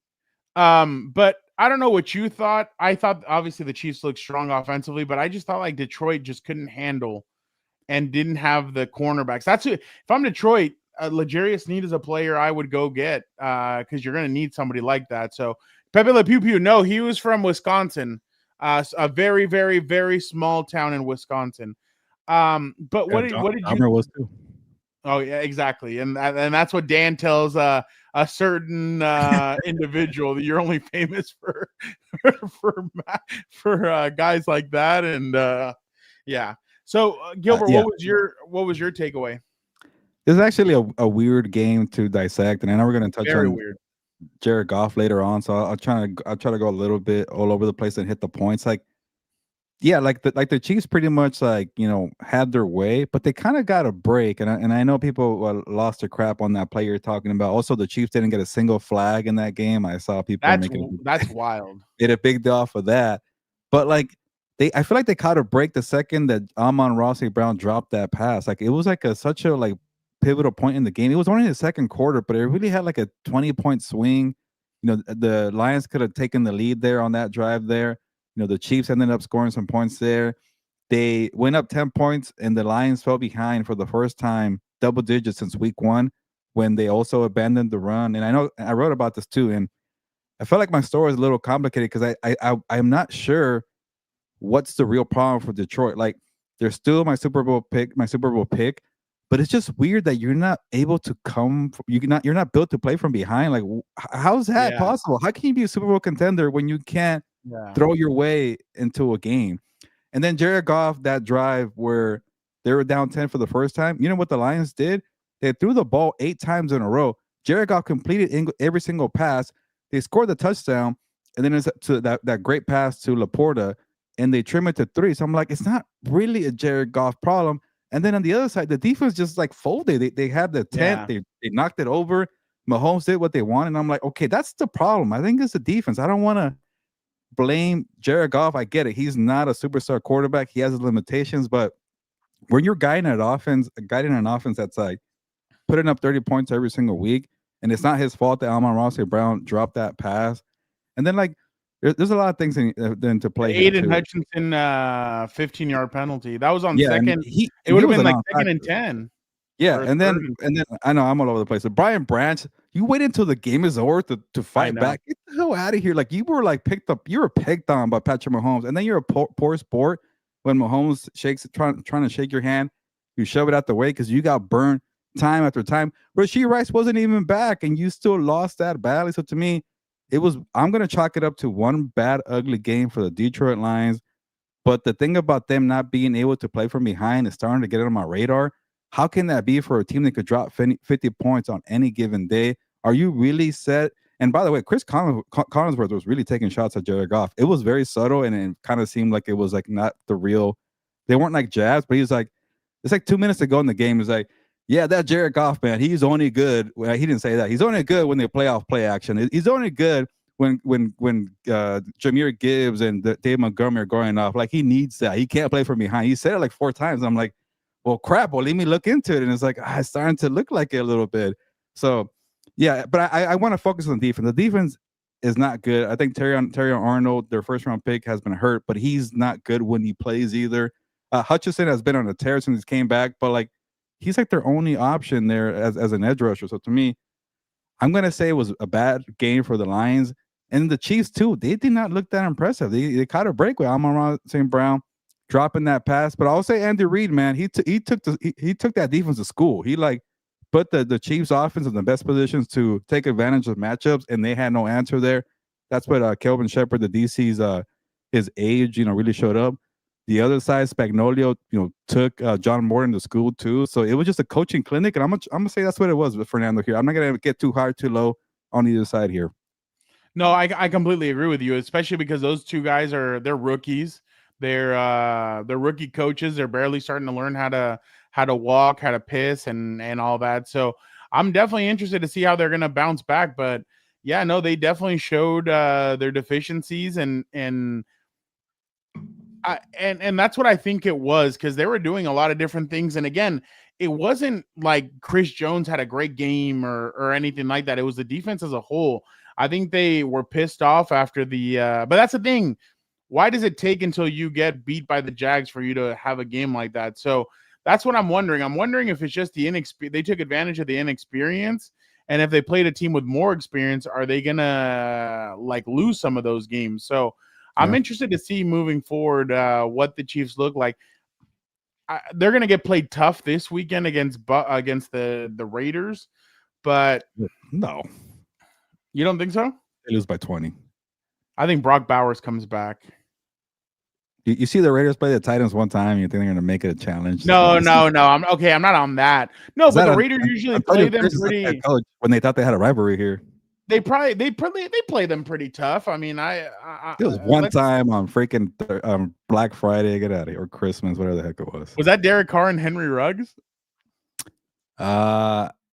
But I don't know what you thought. I thought obviously the Chiefs looked strong offensively, but I just thought like Detroit just couldn't handle and didn't have the cornerbacks. That's it. If I'm Detroit, L'Jarius Sneed is a player I would go get because you're going to need somebody like that. So Pepe Le Pew Pew, no, he was from Wisconsin. a very, very, very small town in Wisconsin. But what did you? Was too. Oh yeah, exactly, and that's what Dan tells a certain individual that you're only famous for for guys like that, and yeah. So Gilbert, what was your takeaway? It's actually a weird game to dissect, and I know we're going to touch on weird. Jared Goff later on, so I'll try to go a little bit all over the place and hit the points. Like, yeah, like the Chiefs pretty much had their way, but they kind of got a break, and I know people lost their crap on that play you're talking about. Also, the Chiefs didn't get a single flag in that game. I saw people that's wild. Made a big deal off of that, but like I feel like they caught a break the second that Amon-Ra St. Brown dropped that pass. Like it was like such a pivotal point in the game. It was only the second quarter, but it really had like a 20-point swing. The Lions could have taken the lead there on that drive there. The Chiefs ended up scoring some points there. They went up 10 points, and the Lions fell behind for the first time, double digits since week 1, when they also abandoned the run. And I know I wrote about this too, and I felt like my story is a little complicated because I'm not sure what's the real problem for Detroit. Like, they're still my Super Bowl pick, but it's just weird that you're not able to you're not built to play from behind. Like, how's that possible? How can you be a Super Bowl contender when you can't throw your way into a game? And then Jared Goff, that drive where they were down 10 for the first time, you know what the Lions did? They threw the ball 8 times in a row. Jared Goff completed every single pass. They scored the touchdown, and then it's to that great pass to Laporta, and they trim it to 3. So I'm like, it's not really a Jared Goff problem. And then on the other side, the defense just folded. They had the tent. They knocked it over. Mahomes did what they wanted. And I'm like, okay, that's the problem. I think it's the defense. I don't want to blame Jared Goff. I get it. He's not a superstar quarterback. He has his limitations. But when you're guiding an offense that's like putting up 30 points every single week, and it's not his fault that Amon-Ra St. Brown dropped that pass. And then there's a lot of things to play. Aiden Hutchinson 15-yard penalty. That was on second. It would have been like 2nd and 10. Yeah, and then I know I'm all over the place. So Brian Branch, you wait until the game is over to fight back. Get the hell out of here! Like, you were picked up. You were picked on by Patrick Mahomes, and then you're a poor sport when Mahomes trying to shake your hand. You shove it out the way because you got burned time after time. Rashee Rice wasn't even back, and you still lost that badly. So to me, I'm going to chalk it up to one bad, ugly game for the Detroit Lions. But the thing about them not being able to play from behind is starting to get on my radar. How can that be for a team that could drop 50 points on any given day? Are you really set? And by the way, Chris Collinsworth was really taking shots at Jared Goff. It was very subtle, and it kind of seemed like it was not the real. They weren't like jabs, but he's like, it's 2 minutes to go in the game. He's like, yeah, that Jared Goff, man, he's only good. Well, he didn't say that. He's only good when they play off play action. He's only good when Jahmyr Gibbs and Dave Montgomery are going off. Like, he needs that. He can't play from behind. He said it 4 times. I'm like, well, crap. Well, let me look into it. And it's it's starting to look like it a little bit. So, yeah, but I want to focus on defense. The defense is not good. I think Terry Arnold, their first-round pick, has been hurt, but he's not good when he plays either. Hutchinson has been on a tear since he came back, but he's their only option there as an edge rusher. So to me, I'm going to say it was a bad game for the Lions. And the Chiefs, too, they did not look that impressive. They caught a break with Amon-Ra St. Brown dropping that pass. But I'll say Andy Reid, man, he took that defense to school. He put the Chiefs offense in the best positions to take advantage of matchups, and they had no answer there. That's what Kelvin Shepard, the DC's his age, really showed up. The other side, Spagnuolo, took John Morton to school too. So it was just a coaching clinic, and I'm gonna say that's what it was with Fernando here. I'm not gonna get too high or too low on either side here. No, I completely agree with you, especially because those two guys they're rookies. They're rookie coaches. They're barely starting to learn how to walk, how to piss, and all that. So I'm definitely interested to see how they're gonna bounce back. But yeah, no, they definitely showed their deficiencies and that's what I think it was, because they were doing a lot of different things. And again, it wasn't like Chris Jones had a great game or anything like that. It was the defense as a whole. I think they were pissed off after but that's the thing. Why does it take until you get beat by the Jags for you to have a game like that? So that's what I'm wondering. I'm wondering if it's just they took advantage of the inexperience. And if they played a team with more experience, are they going to lose some of those games? So I'm interested to see moving forward what the Chiefs look like. They're going to get played tough this weekend against the Raiders, but no, you don't think so? They lose by 20. I think Brock Bowers comes back. You see the Raiders play the Titans one time, you think they're going to make it a challenge? No. I'm not on that. No, but the Raiders usually play them pretty. When they thought they had a rivalry here, they play them pretty tough. I mean, it was one time on freaking Black Friday, get out of here, or Christmas, whatever the heck it was. Was that Derek Carr and Henry Ruggs?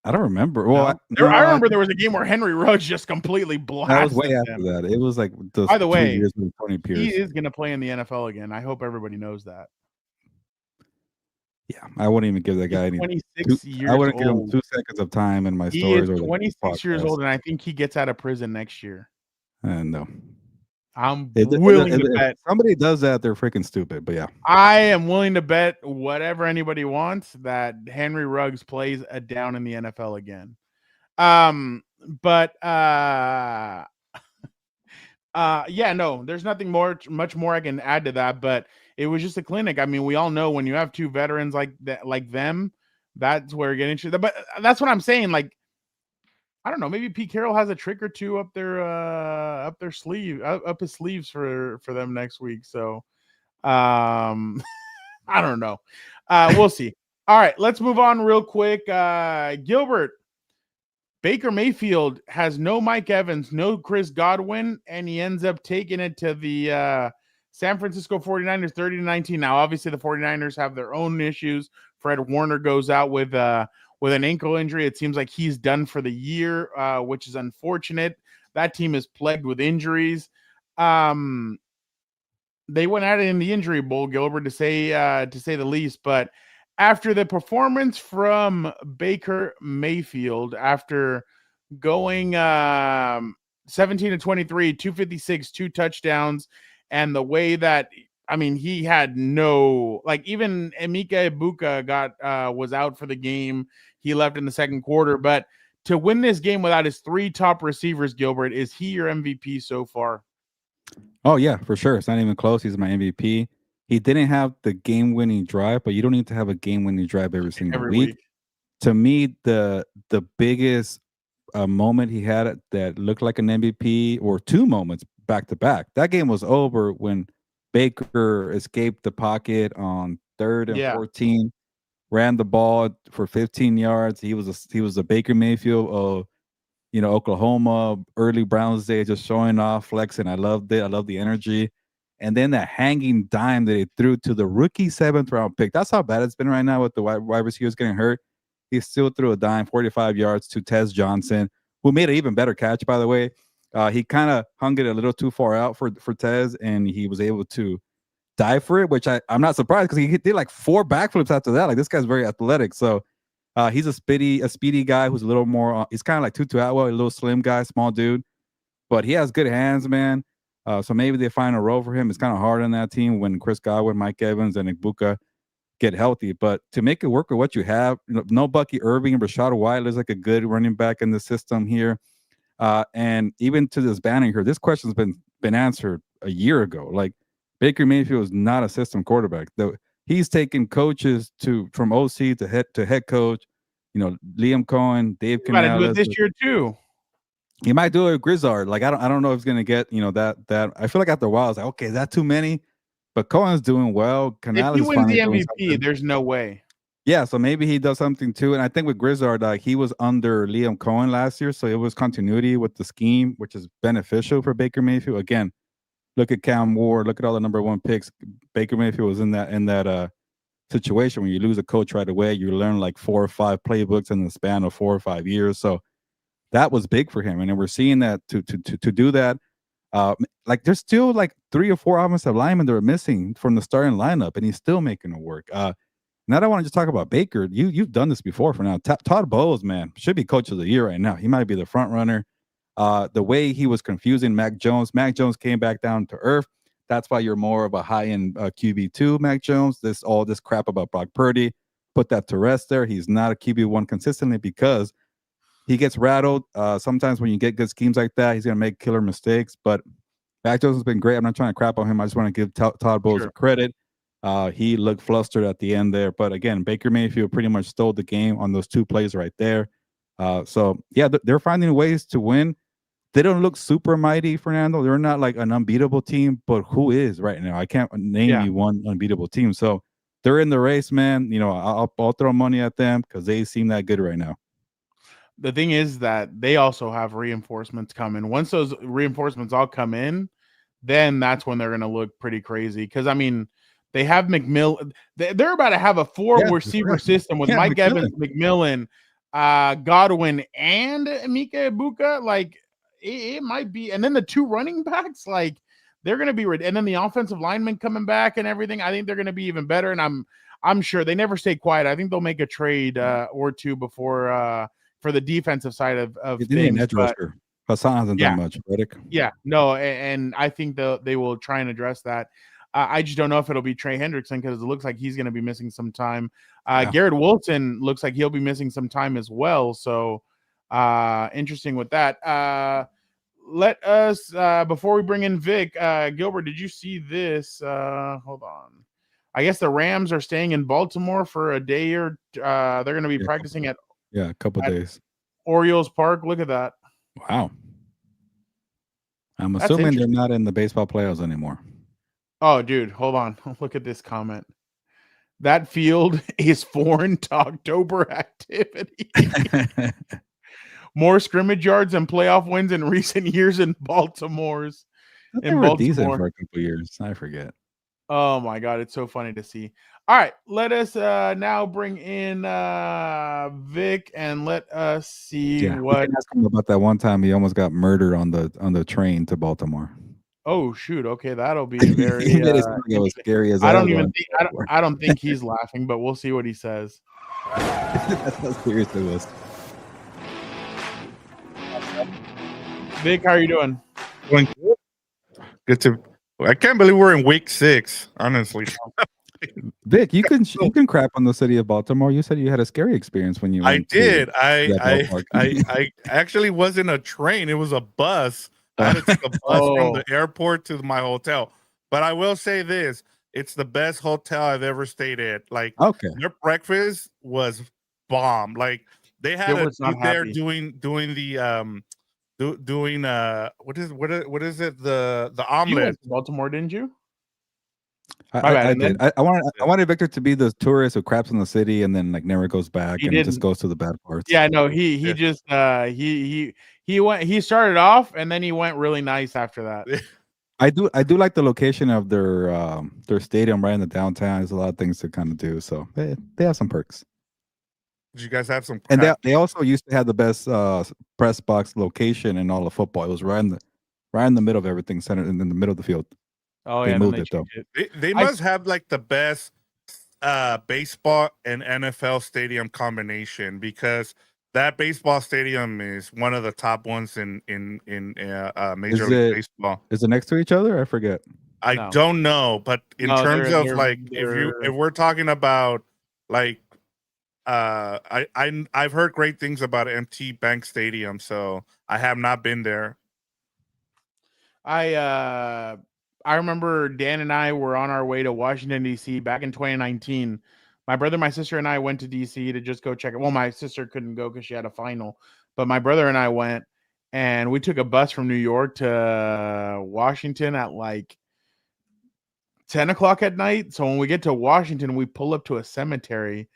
I don't remember. Well, no. I remember there was a game where Henry Ruggs just completely blasted. That was way after that. It was like by the way, years with Tony Pierce. He is going to play in the NFL again. I hope everybody knows that. Yeah, I wouldn't even give that guy 26 years I wouldn't old. give him 2 seconds of time in my he stories. He is 26 years old, and I think he gets out of prison next year. No. I'm willing to bet. If somebody does that, they're freaking stupid. But yeah, I am willing to bet whatever anybody wants that Henry Ruggs plays down in the NFL again. There's nothing much more I can add to that, but it was just a clinic. I mean, we all know when you have two veterans like that, like them, that's where you're getting into. But that's what I'm saying. Like, I don't know, maybe Pete Carroll has a trick or two up his sleeves for them next week. So, I don't know. We'll see. All right, let's move on real quick. Gilbert, Baker Mayfield has no Mike Evans, no Chris Godwin, and he ends up taking it to the San Francisco 49ers 30-19. Now, obviously, the 49ers have their own issues. Fred Warner goes out with an ankle injury. It seems like he's done for the year, which is unfortunate. That team is plagued with injuries. They went at it in the injury bowl, Gilbert, to say the least. But after the performance from Baker Mayfield, after going 17-23, 256, 2 touchdowns, and the way that, I mean, he had even Emeka Egbuka was out for the game. He left in the second quarter. But to win this game without his 3 top receivers, Gilbert, is he your MVP so far? Oh, yeah, for sure. It's not even close. He's my MVP. He didn't have the game-winning drive, but you don't need to have a game-winning drive every single week. To me, the biggest moment he had that looked like an MVP, or 2 moments back-to-back, that game was over when Baker escaped the pocket on 3rd and 14, ran the ball for 15 yards. He was a Baker Mayfield of Oklahoma early Browns day, just showing off, flexing. I loved it. I love the energy. And then that hanging dime that he threw to the rookie 7th round pick. That's how bad it's been right now with the wide receivers getting hurt. He still threw a dime 45 yards to Tez Johnson, who made an even better catch, by the way. He kind of hung it a little too far out for Tez, and he was able to dive for it, which I'm not surprised because he did like 4 backflips after that. Like, this guy's very athletic. So he's a speedy guy who's a little more, he's kind of like Tutu Atwell, a little slim guy, small dude, but he has good hands, man. So maybe they find a role for him. It's kind of hard on that team when Chris Godwin, Mike Evans, and Egbuka get healthy. But to make it work with what you have, no Bucky Irving, Rashad White looks like a good running back in the system here. And even to this banning here, this question's been answered a year ago. Like, Baker Mayfield is not a system quarterback. He's taken coaches from OC to head coach. Liam Cohen, Dave Canales. Do it this year too. He might do it with Grizzard. Like, I don't know if he's gonna get that. I feel like after a while, it's like, okay, is that too many? But Cohen's doing well. Canales, if he wins the MVP, there's no way. Yeah, so maybe he does something too. And I think with Grizzard, he was under Liam Cohen last year, so it was continuity with the scheme, which is beneficial for Baker Mayfield. Again, look at Cam Ward, look at all the number 1 picks. Baker Mayfield was in that situation when you lose a coach right away. You learn like 4 or 5 playbooks in the span of 4 or 5 years. So that was big for him, and then we're seeing that to do that. Like, there's still like 3 or 4 offensive linemen that are missing from the starting lineup, and he's still making it work. Now, I don't want to just talk about Baker. You've done this before. For now, Todd Bowles, man, should be coach of the year right now. He might be the front runner. The way he was confusing Mac Jones came back down to earth. That's why you're more of a high-end QB2, Mac Jones. All this crap about Brock Purdy, put that to rest there. He's not a QB1 consistently because he gets rattled. Sometimes when you get good schemes like that, he's going to make killer mistakes. But Mac Jones has been great. I'm not trying to crap on him. I just want to give Todd Bowles credit. He looked flustered at the end there. But again, Baker Mayfield pretty much stole the game on those 2 plays right there. So, yeah, they're finding ways to win. They don't look super mighty, Fernando. They're not like an unbeatable team, but who is right now? I can't name you one unbeatable team. So they're in the race, man. You know, I'll throw money at them because they seem that good right now. The thing is that they also have reinforcements coming. Once those reinforcements all come in, then that's when they're going to look pretty crazy. Because, I mean, they have McMillan. They're about to have a 4-receiver system with Mike Evans, McMillan, Godwin, and Mika Ibuka. Like, it might be. And then the 2 running backs, like, they're going to be – and then the offensive linemen coming back and everything. I think they're going to be even better. And I'm sure they never stay quiet. I think they'll make a trade or 2 before for the defensive side of things. Hassan hasn't done much. Riddick. Yeah, no, and I think they will try and address that. I just don't know if it'll be Trey Hendrickson because it looks like he's going to be missing some time. Garrett Wilson looks like he'll be missing some time as well. So interesting with that. Let us, before we bring in Vic, Gilbert, did you see this? Hold on. I guess the Rams are staying in Baltimore for a day or they're going to be practicing at a couple days. Orioles Park. Look at that. Wow. I'm assuming they're not in the baseball playoffs anymore. Oh, dude, hold on. Look at this comment. That field is foreign to October activity. More scrimmage yards and playoff wins in recent years in Baltimore's. They were decent for a couple years. I forget. Oh my God, it's so funny to see. All right, let us now bring in Vic and let us see what. Ask him about that one time he almost got murdered on the train to Baltimore. Oh shoot! Okay, that'll be very. Scary as I don't think he's laughing, but we'll see what he says. That's how serious it was. Vic, how are you doing? Doing good. I can't believe we're in week 6. Honestly, Vic, you can crap on the city of Baltimore. You said you had a scary experience when you. I did. I actually wasn't a train. It was a bus. I had to take a bus from the airport to my hotel. But I will say this: it's the best hotel I've ever stayed at. Like, their breakfast was bomb. Like, they had a dude there doing the what is it the omelet. You went to Baltimore, didn't you? I did. I wanted Victor to be the tourist who craps in the city and then like never goes back just goes to the bad parts. Yeah, no, he just he started off and then he went really nice after that. I do like the location of their stadium right in the downtown. There's a lot of things to kind of do, so they have some perks. Did you guys have some? And they also used to have the best press box location in all of football. It was right in the middle of everything, centered in the middle of the field. Oh, they moved it though. They must have like the best baseball and NFL stadium combination, because that baseball stadium is one of the top ones in Major League Baseball. Is it next to each other? I forget. I don't know, but in terms of like if we're talking about like I've heard great things about MT Bank Stadium, so I have not been there. I remember Dan and I were on our way to Washington, D.C. back in 2019. My brother, my sister, and I went to D.C. to just go check it. Well, my sister couldn't go because she had a final, but my brother and I went, and we took a bus from New York to Washington at like 10 o'clock at night. So when we get to Washington, we pull up to a cemetery,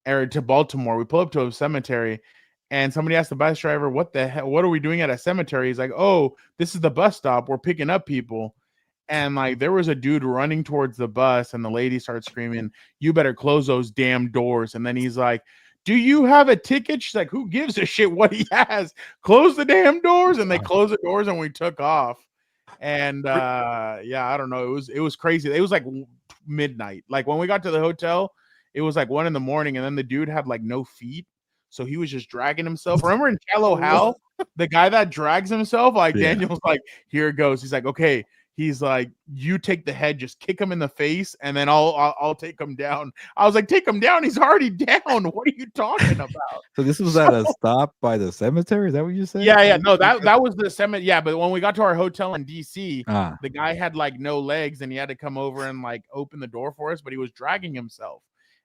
or to Baltimore. We pull up to a cemetery, and somebody asked the bus driver, "What the hell? What are we doing at a cemetery?" He's like, "Oh, this is the bus stop. We're picking up people." And like there was a dude running towards the bus, and the lady starts screaming, "You better close those damn doors!" And then he's like, "Do you have a ticket?" She's like, "Who gives a shit what he has? Close the damn doors!" And they closed the doors, and we took off. And I don't know. It was crazy. It was like midnight. Like when we got to the hotel, it was like 1 a.m, and then the dude had like no feet, so he was just dragging himself. Remember in Shallow Hal, the guy that drags himself? Like Daniel's like, "Here it goes." He's like, "Okay." he's like, you take the head, just kick him in the face, and then I'll take him down. I was like, take him down. He's already down. What are you talking about? So this was at a stop by the cemetery. Is that what you said? Yeah. No, that was the cemetery. Yeah, but when we got to our hotel in DC, Ah. the guy had like no legs, and he had to come over and like open the door for us, but he was dragging himself.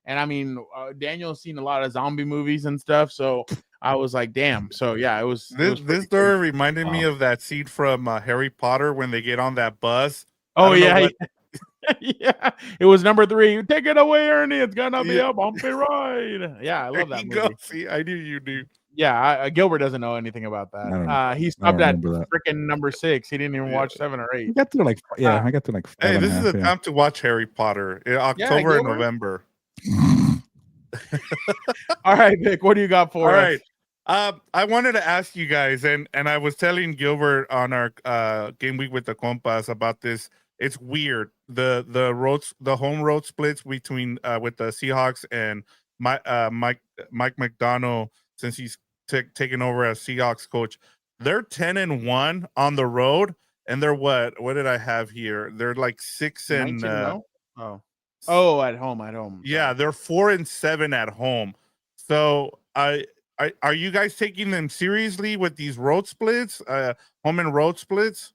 And I mean, Daniel's seen a lot of zombie movies and stuff, so I was like, damn. So yeah, it was. This story reminded me of that scene from Harry Potter when they get on that bus. Oh yeah, yeah. It was number 3. Take it away, Ernie. It's gonna be a bumpy ride. Yeah, I love that movie. Go. See, I knew you do. Yeah, Gilbert doesn't know anything about that. He stopped at freaking number 6. He didn't even watch 7 or 8. I got to like I got to like 5. Hey, this is the time to watch Harry Potter in October and November. All right, Vic, what do you got for us? All right. I wanted to ask you guys, and I was telling Gilbert on our game week with the Compas about this. It's weird. The home road splits between with the Seahawks and Mike McDonald, since he's taken over as Seahawks coach. They're 10-1 on the road, and they're what did I have here? They're like 6 and at home. Yeah, they're 4-7 at home. So are you guys taking them seriously with these road splits, home and road splits?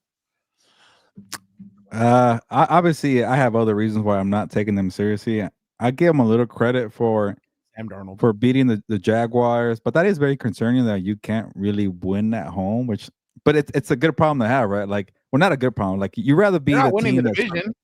Obviously, I have other reasons why I'm not taking them seriously. I give them a little credit for Sam Darnold for beating the Jaguars, but that is very concerning that you can't really win at home. But it's a good problem to have, right? Like, well, not a good problem. Like, you rather be the winning team the division.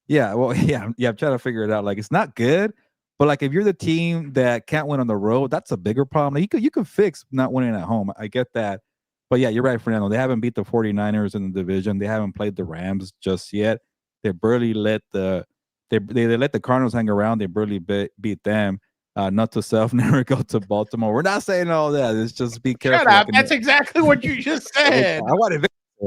Yeah, well, yeah. I'm trying to figure it out. Like, it's not good, but like if you're the team that can't win on the road, that's a bigger problem. Like, you could fix not winning at home. I get that. But yeah, you're right, Fernando. They haven't beat the 49ers in the division. They haven't played the Rams just yet. They barely let they let the Cardinals hang around. They barely beat them. Not to self, never go to Baltimore. We're not saying all that. It's just be careful. Shut up. That's exactly what you just said. I wanted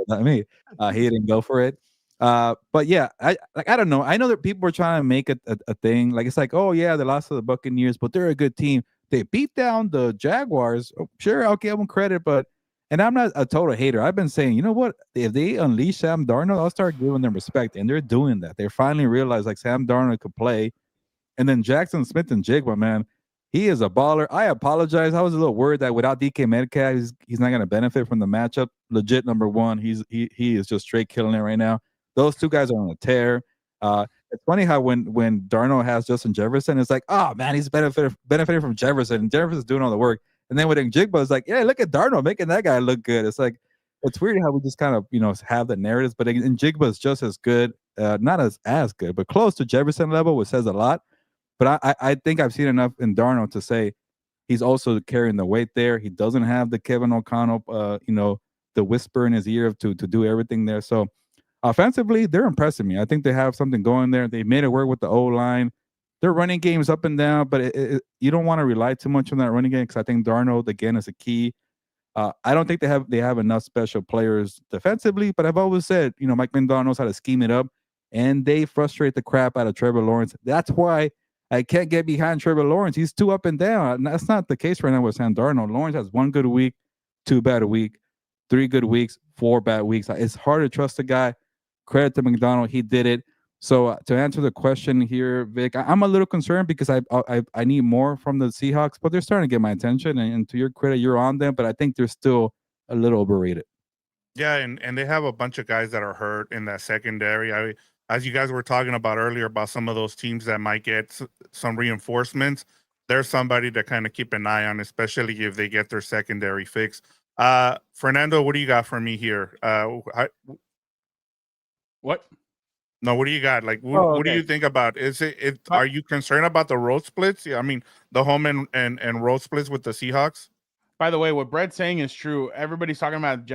not me. He didn't go for it. But yeah, I don't know. I know that people are trying to make a thing. Like, it's like, oh yeah, they lost to the Buccaneers, but they're a good team. They beat down the Jaguars. Oh, sure, I'll give them credit, but and I'm not a total hater. I've been saying, you know what? If they unleash Sam Darnold, I'll start giving them respect, and they're doing that. They finally realized like Sam Darnold could play, and then Jackson Smith and Jigba, man, he is a baller. I apologize. I was a little worried that without DK Metcalf, he's not going to benefit from the matchup. Legit number one. He is just straight killing it right now. Those two guys are on a tear. It's funny how when Darnold has Justin Jefferson, it's like, oh man, he's benefiting from Jefferson, and Jefferson's doing all the work. And then with Njigba, it's like, yeah, look at Darnold making that guy look good. It's like, it's weird how we just kind of, have the narratives, but Njigba is just as good, not as good, but close to Jefferson level, which says a lot. But I think I've seen enough in Darnold to say he's also carrying the weight there. He doesn't have the Kevin O'Connell, the whisper in his ear to do everything there. So offensively, they're impressing me. I think they have something going there. They made it work with the O-line. Their running game's up and down, but you don't want to rely too much on that running game because I think Darnold, again, is a key. I don't think they have enough special players defensively, but I've always said, Mike McDonald knows how to scheme it up, and they frustrate the crap out of Trevor Lawrence. That's why I can't get behind Trevor Lawrence. He's too up and down. And that's not the case right now with Sam Darnold. Lawrence has 1 good week, 2 bad a week, 3 good weeks, 4 bad weeks. It's hard to trust the guy. Credit to McDonald. He did it. So to answer the question here, Vic, I'm a little concerned because I need more from the Seahawks, but they're starting to get my attention. And to your credit, you're on them, but I think they're still a little overrated. Yeah, and they have a bunch of guys that are hurt in that secondary. As you guys were talking about earlier about some of those teams that might get some reinforcements, there's somebody to kind of keep an eye on, especially if they get their secondary fixed. Fernando, what do you got for me here? What? No, what do you got? Like, what do you think about? Are you concerned about the road splits? Yeah, I mean, the home and road splits with the Seahawks. By the way, what Brett's saying is true. Everybody's talking about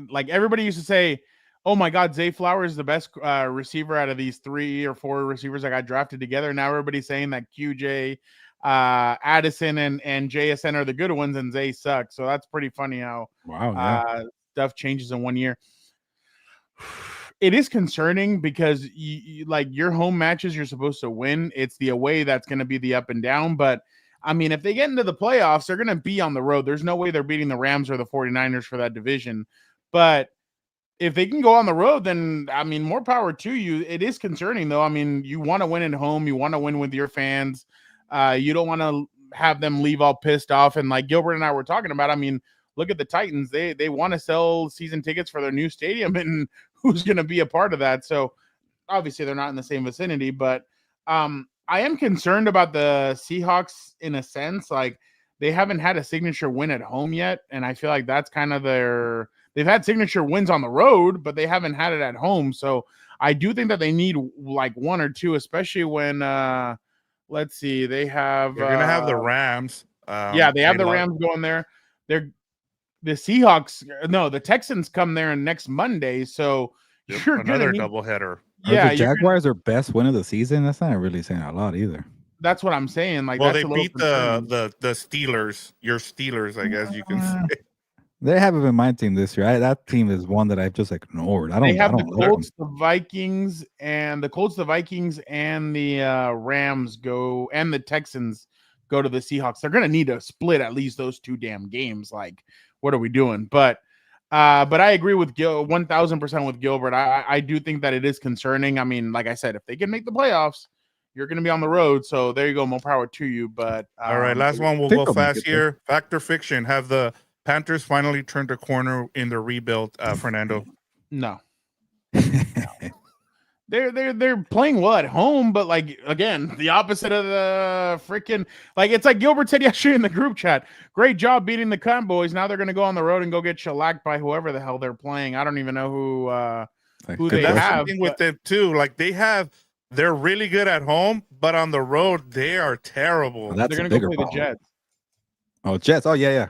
like everybody used to say, "Oh my God, Zay Flowers is the best receiver out of these 3 or 4 receivers that got drafted together." Now everybody's saying that QJ, Addison, and JSN are the good ones, and Zay sucks. So that's pretty funny how stuff changes in 1 year. It is concerning because like your home matches you're supposed to win. It's the away that's going to be the up and down. But I mean, if they get into the playoffs, they're going to be on the road. There's no way they're beating the Rams or the 49ers for that division. But if they can go on the road, then I mean, more power to you. It is concerning though. I mean, you want to win at home, you want to win with your fans. You don't want to have them leave all pissed off. And like Gilbert and I were talking about, I mean, look at the Titans. They want to sell season tickets for their new stadium, and who's going to be a part of that? So obviously they're not in the same vicinity, but I am concerned about the Seahawks in a sense. Like they haven't had a signature win at home yet, and I feel like that's kind of they've had signature wins on the road, but they haven't had it at home. So I do think that they need like one or two, especially when let's see, they have you're gonna have the Rams. They have the Rams going there. They're the Seahawks. No, the Texans come there next Monday. So you're another doubleheader. Yeah, the Jaguars are best win of the season. That's not really saying a lot either. That's what I'm saying. Like, well, that's they beat the Steelers. Your Steelers, I guess you can say. They haven't been my team this year. That team is one that I've just ignored. They have the Colts, the Vikings, and the Rams go, and the Texans go to the Seahawks. They're going to need to split at least those two damn games. Like, what are we doing? But I agree with 1,000% with Gilbert. I do think that it is concerning. I mean, like I said, if they can make the playoffs, you're going to be on the road. So there you go. More power to you. But all right, last one. We'll go fast here. Fact or fiction? Have the Panthers finally turned a corner in the rebuild, Fernando? No. They're playing well at home, but like again, the opposite of the freaking like it's like Gilbert said yesterday in the group chat. Great job beating the Cowboys. Now they're gonna go on the road and go get shellacked by whoever the hell they're playing. I don't even know who they have. With them too, like they're really good at home, but on the road they are terrible. Well, they're gonna go play the Jets. Oh, Jets! Oh yeah.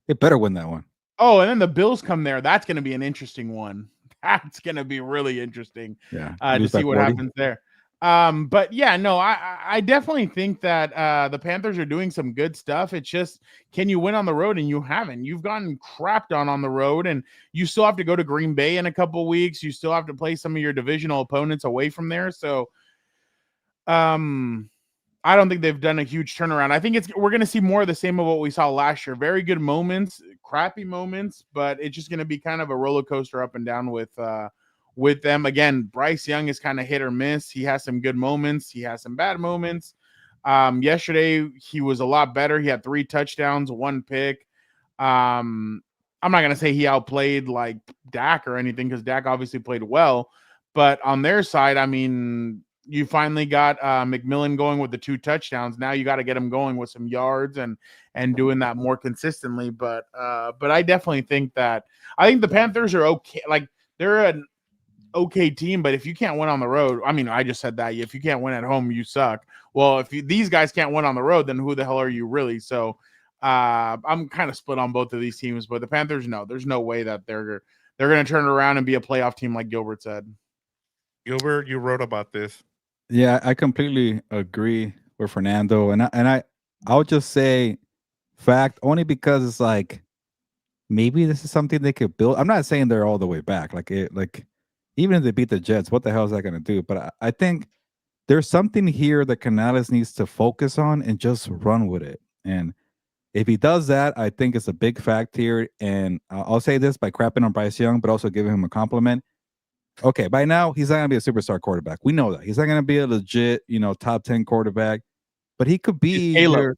They better win that one. Oh, and then the Bills come there. That's going to be an interesting one. That's going to be really interesting to see what happens there. But yeah, no, I definitely think that the Panthers are doing some good stuff. It's just, can you win on the road? And you haven't. You've gotten crapped on the road, and you still have to go to Green Bay in a couple of weeks. You still have to play some of your divisional opponents away from there. So, I don't think they've done a huge turnaround. I think we're going to see more of the same of what we saw last year. Very good moments, crappy moments, but it's just going to be kind of a roller coaster up and down with them. Again, Bryce Young is kind of hit or miss. He has some good moments. He has some bad moments. Yesterday, he was a lot better. He had 3 touchdowns, 1 pick. I'm not going to say he outplayed like Dak or anything because Dak obviously played well. But on their side, I mean, you finally got McMillan going with the 2 touchdowns. Now you got to get him going with some yards and doing that more consistently. But I definitely think the Panthers are okay. Like they're an okay team, but if you can't win on the road, I mean, I just said that if you can't win at home, you suck. Well, if these guys can't win on the road, then who the hell are you really? So I'm kind of split on both of these teams, but the Panthers, no, there's no way that they're going to turn it around and be a playoff team like Gilbert said. Gilbert, you wrote about this. Yeah, I completely agree with Fernando, and I'll just say fact only because it's like maybe this is something they could build. I'm not saying they're all the way back, like even if they beat the Jets, what the hell is that going to do? But I think there's something here that Canales needs to focus on and just run with it. And if he does that, I think it's a big fact here. And I'll say this by crapping on Bryce Young, but also giving him a compliment. Okay, by now he's not gonna be a superstar quarterback. We know that he's not gonna be a legit, top 10 quarterback, but he could be. Caleb.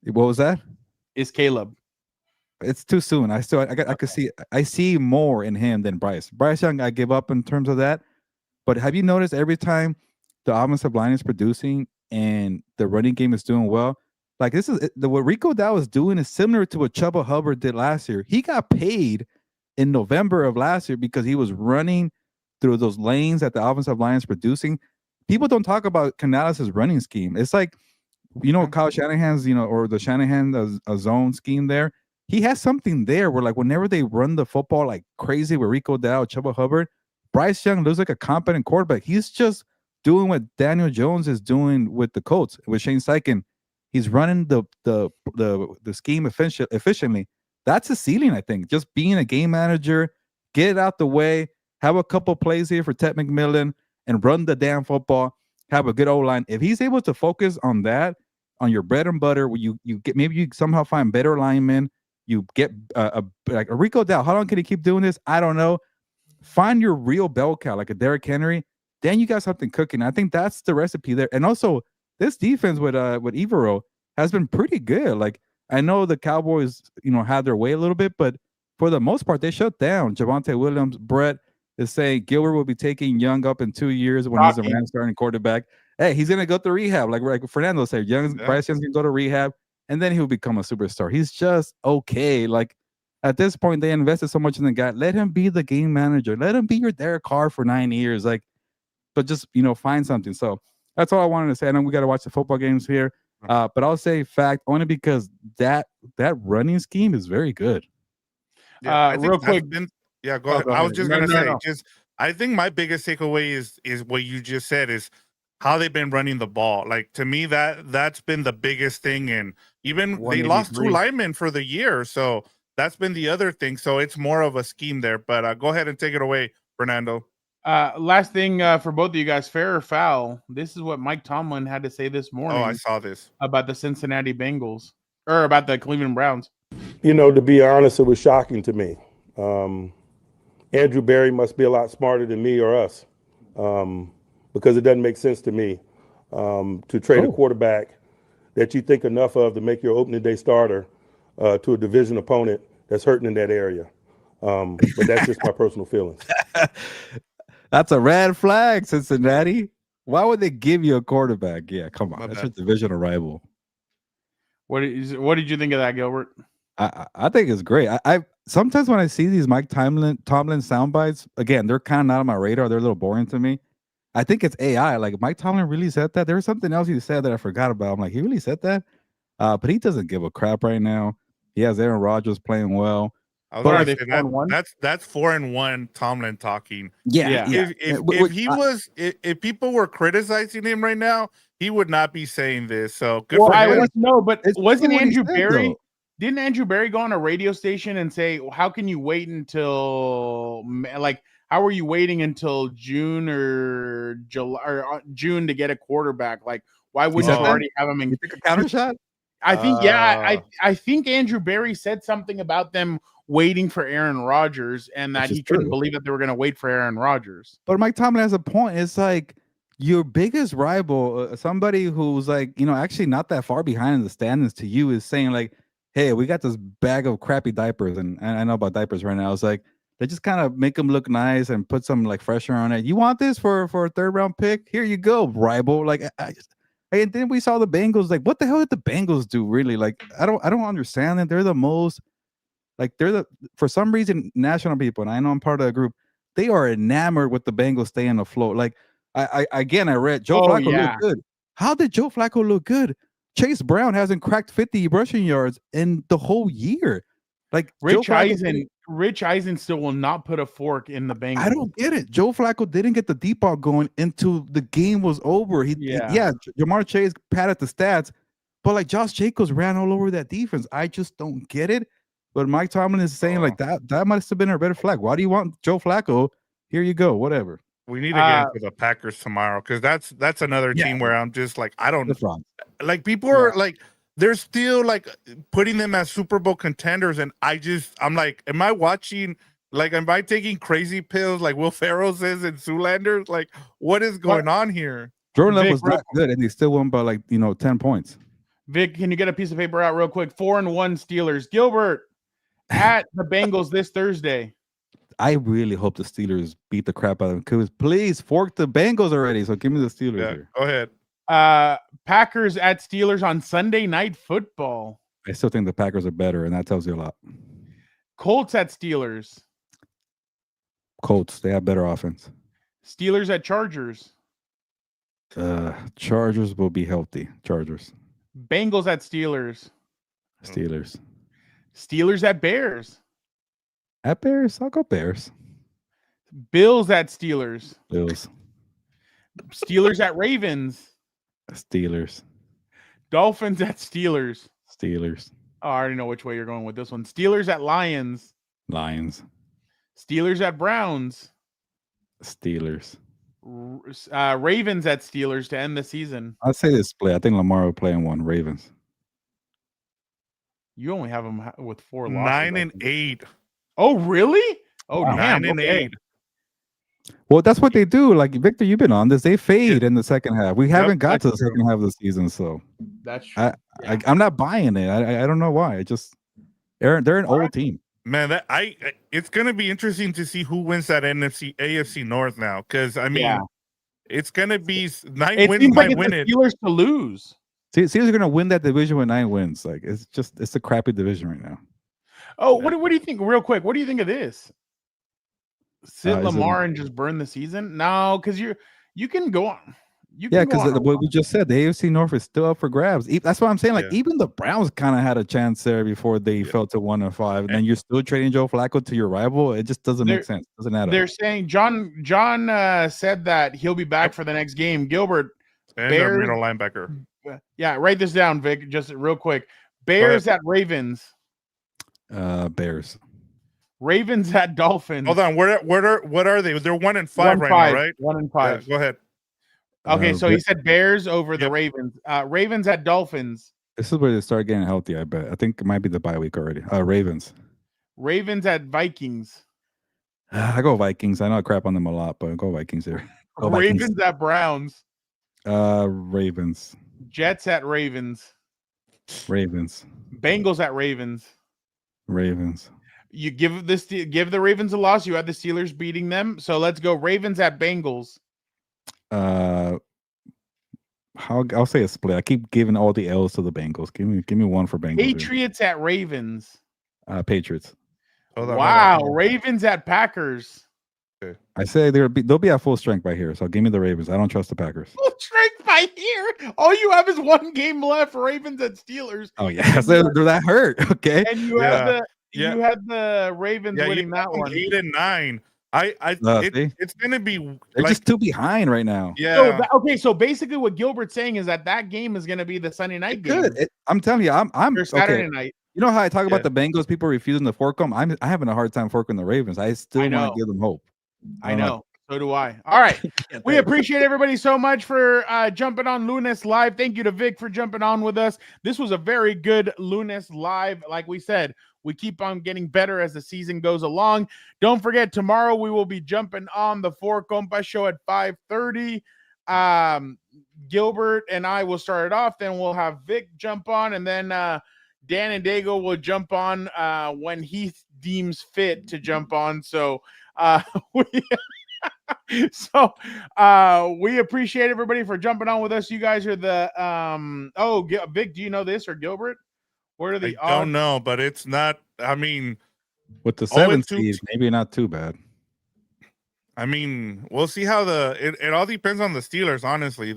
What was that? Is Caleb? It's too soon. I could see. I see more in him than Bryce. Bryce Young, I give up in terms of that. But have you noticed every time the offensive line is producing and the running game is doing well? Like what Rico Dow is doing is similar to what Chuba Hubbard did last year. He got paid in November of last year because he was running through those lanes that the offensive line is producing. People don't talk about Canales' running scheme. It's like, Kyle Shanahan's, or the Shanahan zone scheme there. He has something there where, like, whenever they run the football like crazy with Rico Dow, Chuba Hubbard, Bryce Young looks like a competent quarterback. He's just doing what Daniel Jones is doing with the Colts, with Shane Steichen. He's running the scheme efficiently. That's a ceiling, I think. Just being a game manager, get it out the way, have a couple plays here for Ted McMillan, and run the damn football. Have a good O-line. If he's able to focus on that, on your bread and butter, where you get, maybe you somehow find better linemen, you get like a Rico Dow. How long can he keep doing this? I don't know. find your real bell cow, like a Derrick Henry, then you got something cooking. I think that's the recipe there. And also, this defense with Evero has been pretty good. Like, I know the Cowboys, had their way a little bit, but for the most part, they shut down. Javonte Williams, Brett is saying Gilbert will be taking Young up in 2 years when he's a Rams starting quarterback. Hey, he's gonna go to rehab, like Fernando said. Bryce Young can go to rehab, and then he'll become a superstar. He's just okay. Like, at this point, they invested so much in the guy. Let him be the game manager. Let him be your Derek Carr for 9 years. Like, but just find something. So that's all I wanted to say. I know we got to watch the football games here, but I'll say fact only because that running scheme is very good. Yeah, real quick. Go ahead. I was just gonna say, I think my biggest takeaway is what you just said is how they've been running the ball. Like, to me, that's been the biggest thing. And even they lost 2 linemen for the year, so that's been the other thing. So it's more of a scheme there. But go ahead and take it away, Fernando. Last thing for both of you guys, fair or foul? This is what Mike Tomlin had to say this morning. Oh, I saw this about the Cincinnati Bengals or about the Cleveland Browns. To be honest, it was shocking to me. Andrew Berry must be a lot smarter than me or us, because it doesn't make sense to me to trade a quarterback that you think enough of to make your opening day starter to a division opponent that's hurting in that area. But that's just my personal feelings. That's a red flag, Cincinnati. Why would they give you a quarterback? Yeah, come on. That's a divisional rival. What did you think of that, Gilbert? I think it's great. I sometimes when I see these Mike Tomlin sound bites, again, they're kind of not on my radar. They're a little boring to me. I think it's AI. Like, Mike Tomlin really said that. There was something else he said that I forgot about. I'm like, he really said that? But he doesn't give a crap right now. He has Aaron Rodgers playing well. I was going to say that's 4-1 Tomlin talking. Yeah. If people were criticizing him right now, he would not be saying this. So good for him. Wasn't Andrew Berry? Didn't Andrew Berry go on a radio station and say, "How can you wait until how are you waiting until June or July or June to get a quarterback? Like, why wouldn't you already have him in a counter shot?" I think I think Andrew Berry said something about them waiting for Aaron Rodgers and that he couldn't believe that they were going to wait for Aaron Rodgers. But Mike Tomlin has a point. It's like your biggest rival, somebody who's actually not that far behind in the standings to you, is saying like, hey, we got this bag of crappy diapers, and I know about diapers right now. It's like they just kind of make them look nice and put some like freshener on it. You want this for a 3rd round pick? Here you go, rival. Like, and then we saw the Bengals. Like, what the hell did the Bengals do? Really? Like, I don't understand that. They're the most, like, for some reason, national people, and I know I'm part of the group, they are enamored with the Bengals staying afloat. Like, I read Joe Flacco looked good. How did Joe Flacco look good? Chase Brown hasn't cracked 50 rushing yards in the whole year. Like, Rich Eisen still will not put a fork in the Bengals. I don't get it. Joe Flacco didn't get the deep ball going until the game was over. Jamar Chase padded the stats, but like Josh Jacobs ran all over that defense. I just don't get it. But Mike Tomlin is saying like that must have been a better flag. Why do you want Joe Flacco? Here you go. Whatever. We need to get into the Packers tomorrow, because that's another team where I'm just like, I don't like, people are like, they're still like putting them as Super Bowl contenders, and I'm like, am I taking crazy pills like Will Ferrell says in Zoolander? Like, what is going on here? Jordan Love was not good, and he still won by 10 points. Vic, can you get a piece of paper out real quick? 4-1 Steelers. Gilbert at the Bengals this Thursday. I really hope the Steelers beat the crap out of them. Please fork the Bengals already. So give me the Steelers here. Go ahead. Packers at Steelers on Sunday Night Football. I still think the Packers are better, and that tells you a lot. Colts at Steelers. Colts, they have better offense. Steelers at Chargers. Chargers will be healthy. Chargers. Bengals at Steelers. Steelers. Steelers at Bears. At Bears? I'll go Bears. Bills at Steelers. Bills. Steelers at Ravens. Steelers. Dolphins at Steelers. Steelers. Oh, I already know which way you're going with this one. Steelers at Lions. Lions. Steelers at Browns. Steelers. Ravens at Steelers to end the season. I'll say this split. I think Lamar will play in one. Ravens. You only have them with 4 losses. 9-8. Oh, really? Oh, wow. damn. 9-8. Well, that's what they do. Like Victor, you've been on this. They fade in the second half. We haven't got to the second half of the season, so that's true. I'm not buying it. I don't know why. They're an old team. Man, it's gonna be interesting to see who wins that AFC North now, because I mean, it's gonna be 9 wins might win it. Steelers to lose. Steelers are gonna win that division with 9 wins. Like it's a crappy division right now. Oh, what do you think? Real quick, what do you think of this? Sit Lamar and just burn the season? No, because you can go on. Because what we just said, the AFC North is still up for grabs. That's what I'm saying. Like even the Browns kind of had a chance there before they fell to 1-5, and then you're still trading Joe Flacco to your rival. It just doesn't make sense. Doesn't add up. They're saying John said that he'll be back for the next game. Gilbert, and Bears, middle linebacker. Yeah, write this down, Vic. Just real quick. Bears at Ravens. Bears. Ravens at Dolphins. Hold on. What are they? They're 1-5 right now, right? 1-5. Yeah, go ahead. Okay, so he said Bears over the Ravens. Ravens at Dolphins. This is where they start getting healthy, I bet. I think it might be the bye week already. Ravens. Ravens at Vikings. I go Vikings. I know I crap on them a lot, but I go Vikings here. Ravens at Browns. Ravens. Jets at Ravens. Ravens. Bengals at Ravens. Ravens. You give the Ravens a loss. You had the Steelers beating them. So let's go Ravens at Bengals. I'll say a split. I keep giving all the L's to the Bengals. Give me one for Bengals. Patriots at Ravens. Patriots. Wow, Ravens at Packers. Okay. I say they'll be at full strength by here. So give me the Ravens. I don't trust the Packers. Full strength by here. All you have is one game left. Ravens at Steelers. Oh yeah, they're that hurt. Okay. And you had the Ravens winning that one. 8-9. It's gonna be. They're just too behind right now. Yeah. So basically, what Gilbert's saying is that game is gonna be the Sunday night game. I'm telling you, I'm Saturday night. You know how I talk about the Bengals, people refusing to fork them? I'm having a hard time forking the Ravens. I still want to give them hope. I know. So do I. All right. We appreciate everybody so much for jumping on Lunes Live. Thank you to Vic for jumping on with us. This was a very good Lunes Live. Like we said, we keep on getting better as the season goes along. Don't forget, tomorrow we will be jumping on the Four Compas show at 5:30. Gilbert and I will start it off. Then we'll have Vic jump on, and then Dan and Dago will jump on when he deems fit to jump on. So we appreciate everybody for jumping on with us. You guys are the Vic, do you know this, or Gilbert? What are the odds? I don't know, but it's not. I mean, with the 7th seed, maybe not too bad. I mean, we'll see how it all depends on the Steelers. Honestly,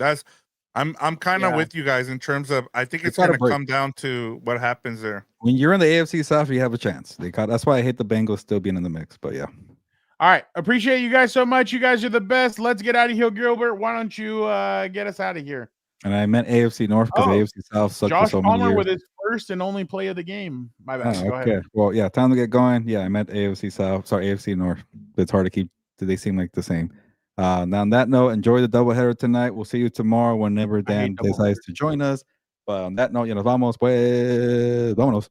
I'm kind of with you guys in terms of I think it's going to come down to what happens there. When you're in the AFC South, you have a chance. That's why I hate the Bengals still being in the mix. But yeah. All right. Appreciate you guys so much. You guys are the best. Let's get out of here, Gilbert. Why don't you get us out of here? And I meant AFC North because AFC South sucked Josh for so many Palmer years. with his first and only play of the game. My bad. Go okay. ahead. Well, yeah, time to get going. Yeah, I meant AFC South. Sorry, AFC North. It's hard to keep. They seem like the same. Now, on that note, enjoy the doubleheader tonight. We'll see you tomorrow whenever Dan decides to join us. But on that note, nos vamos, pues, vámonos.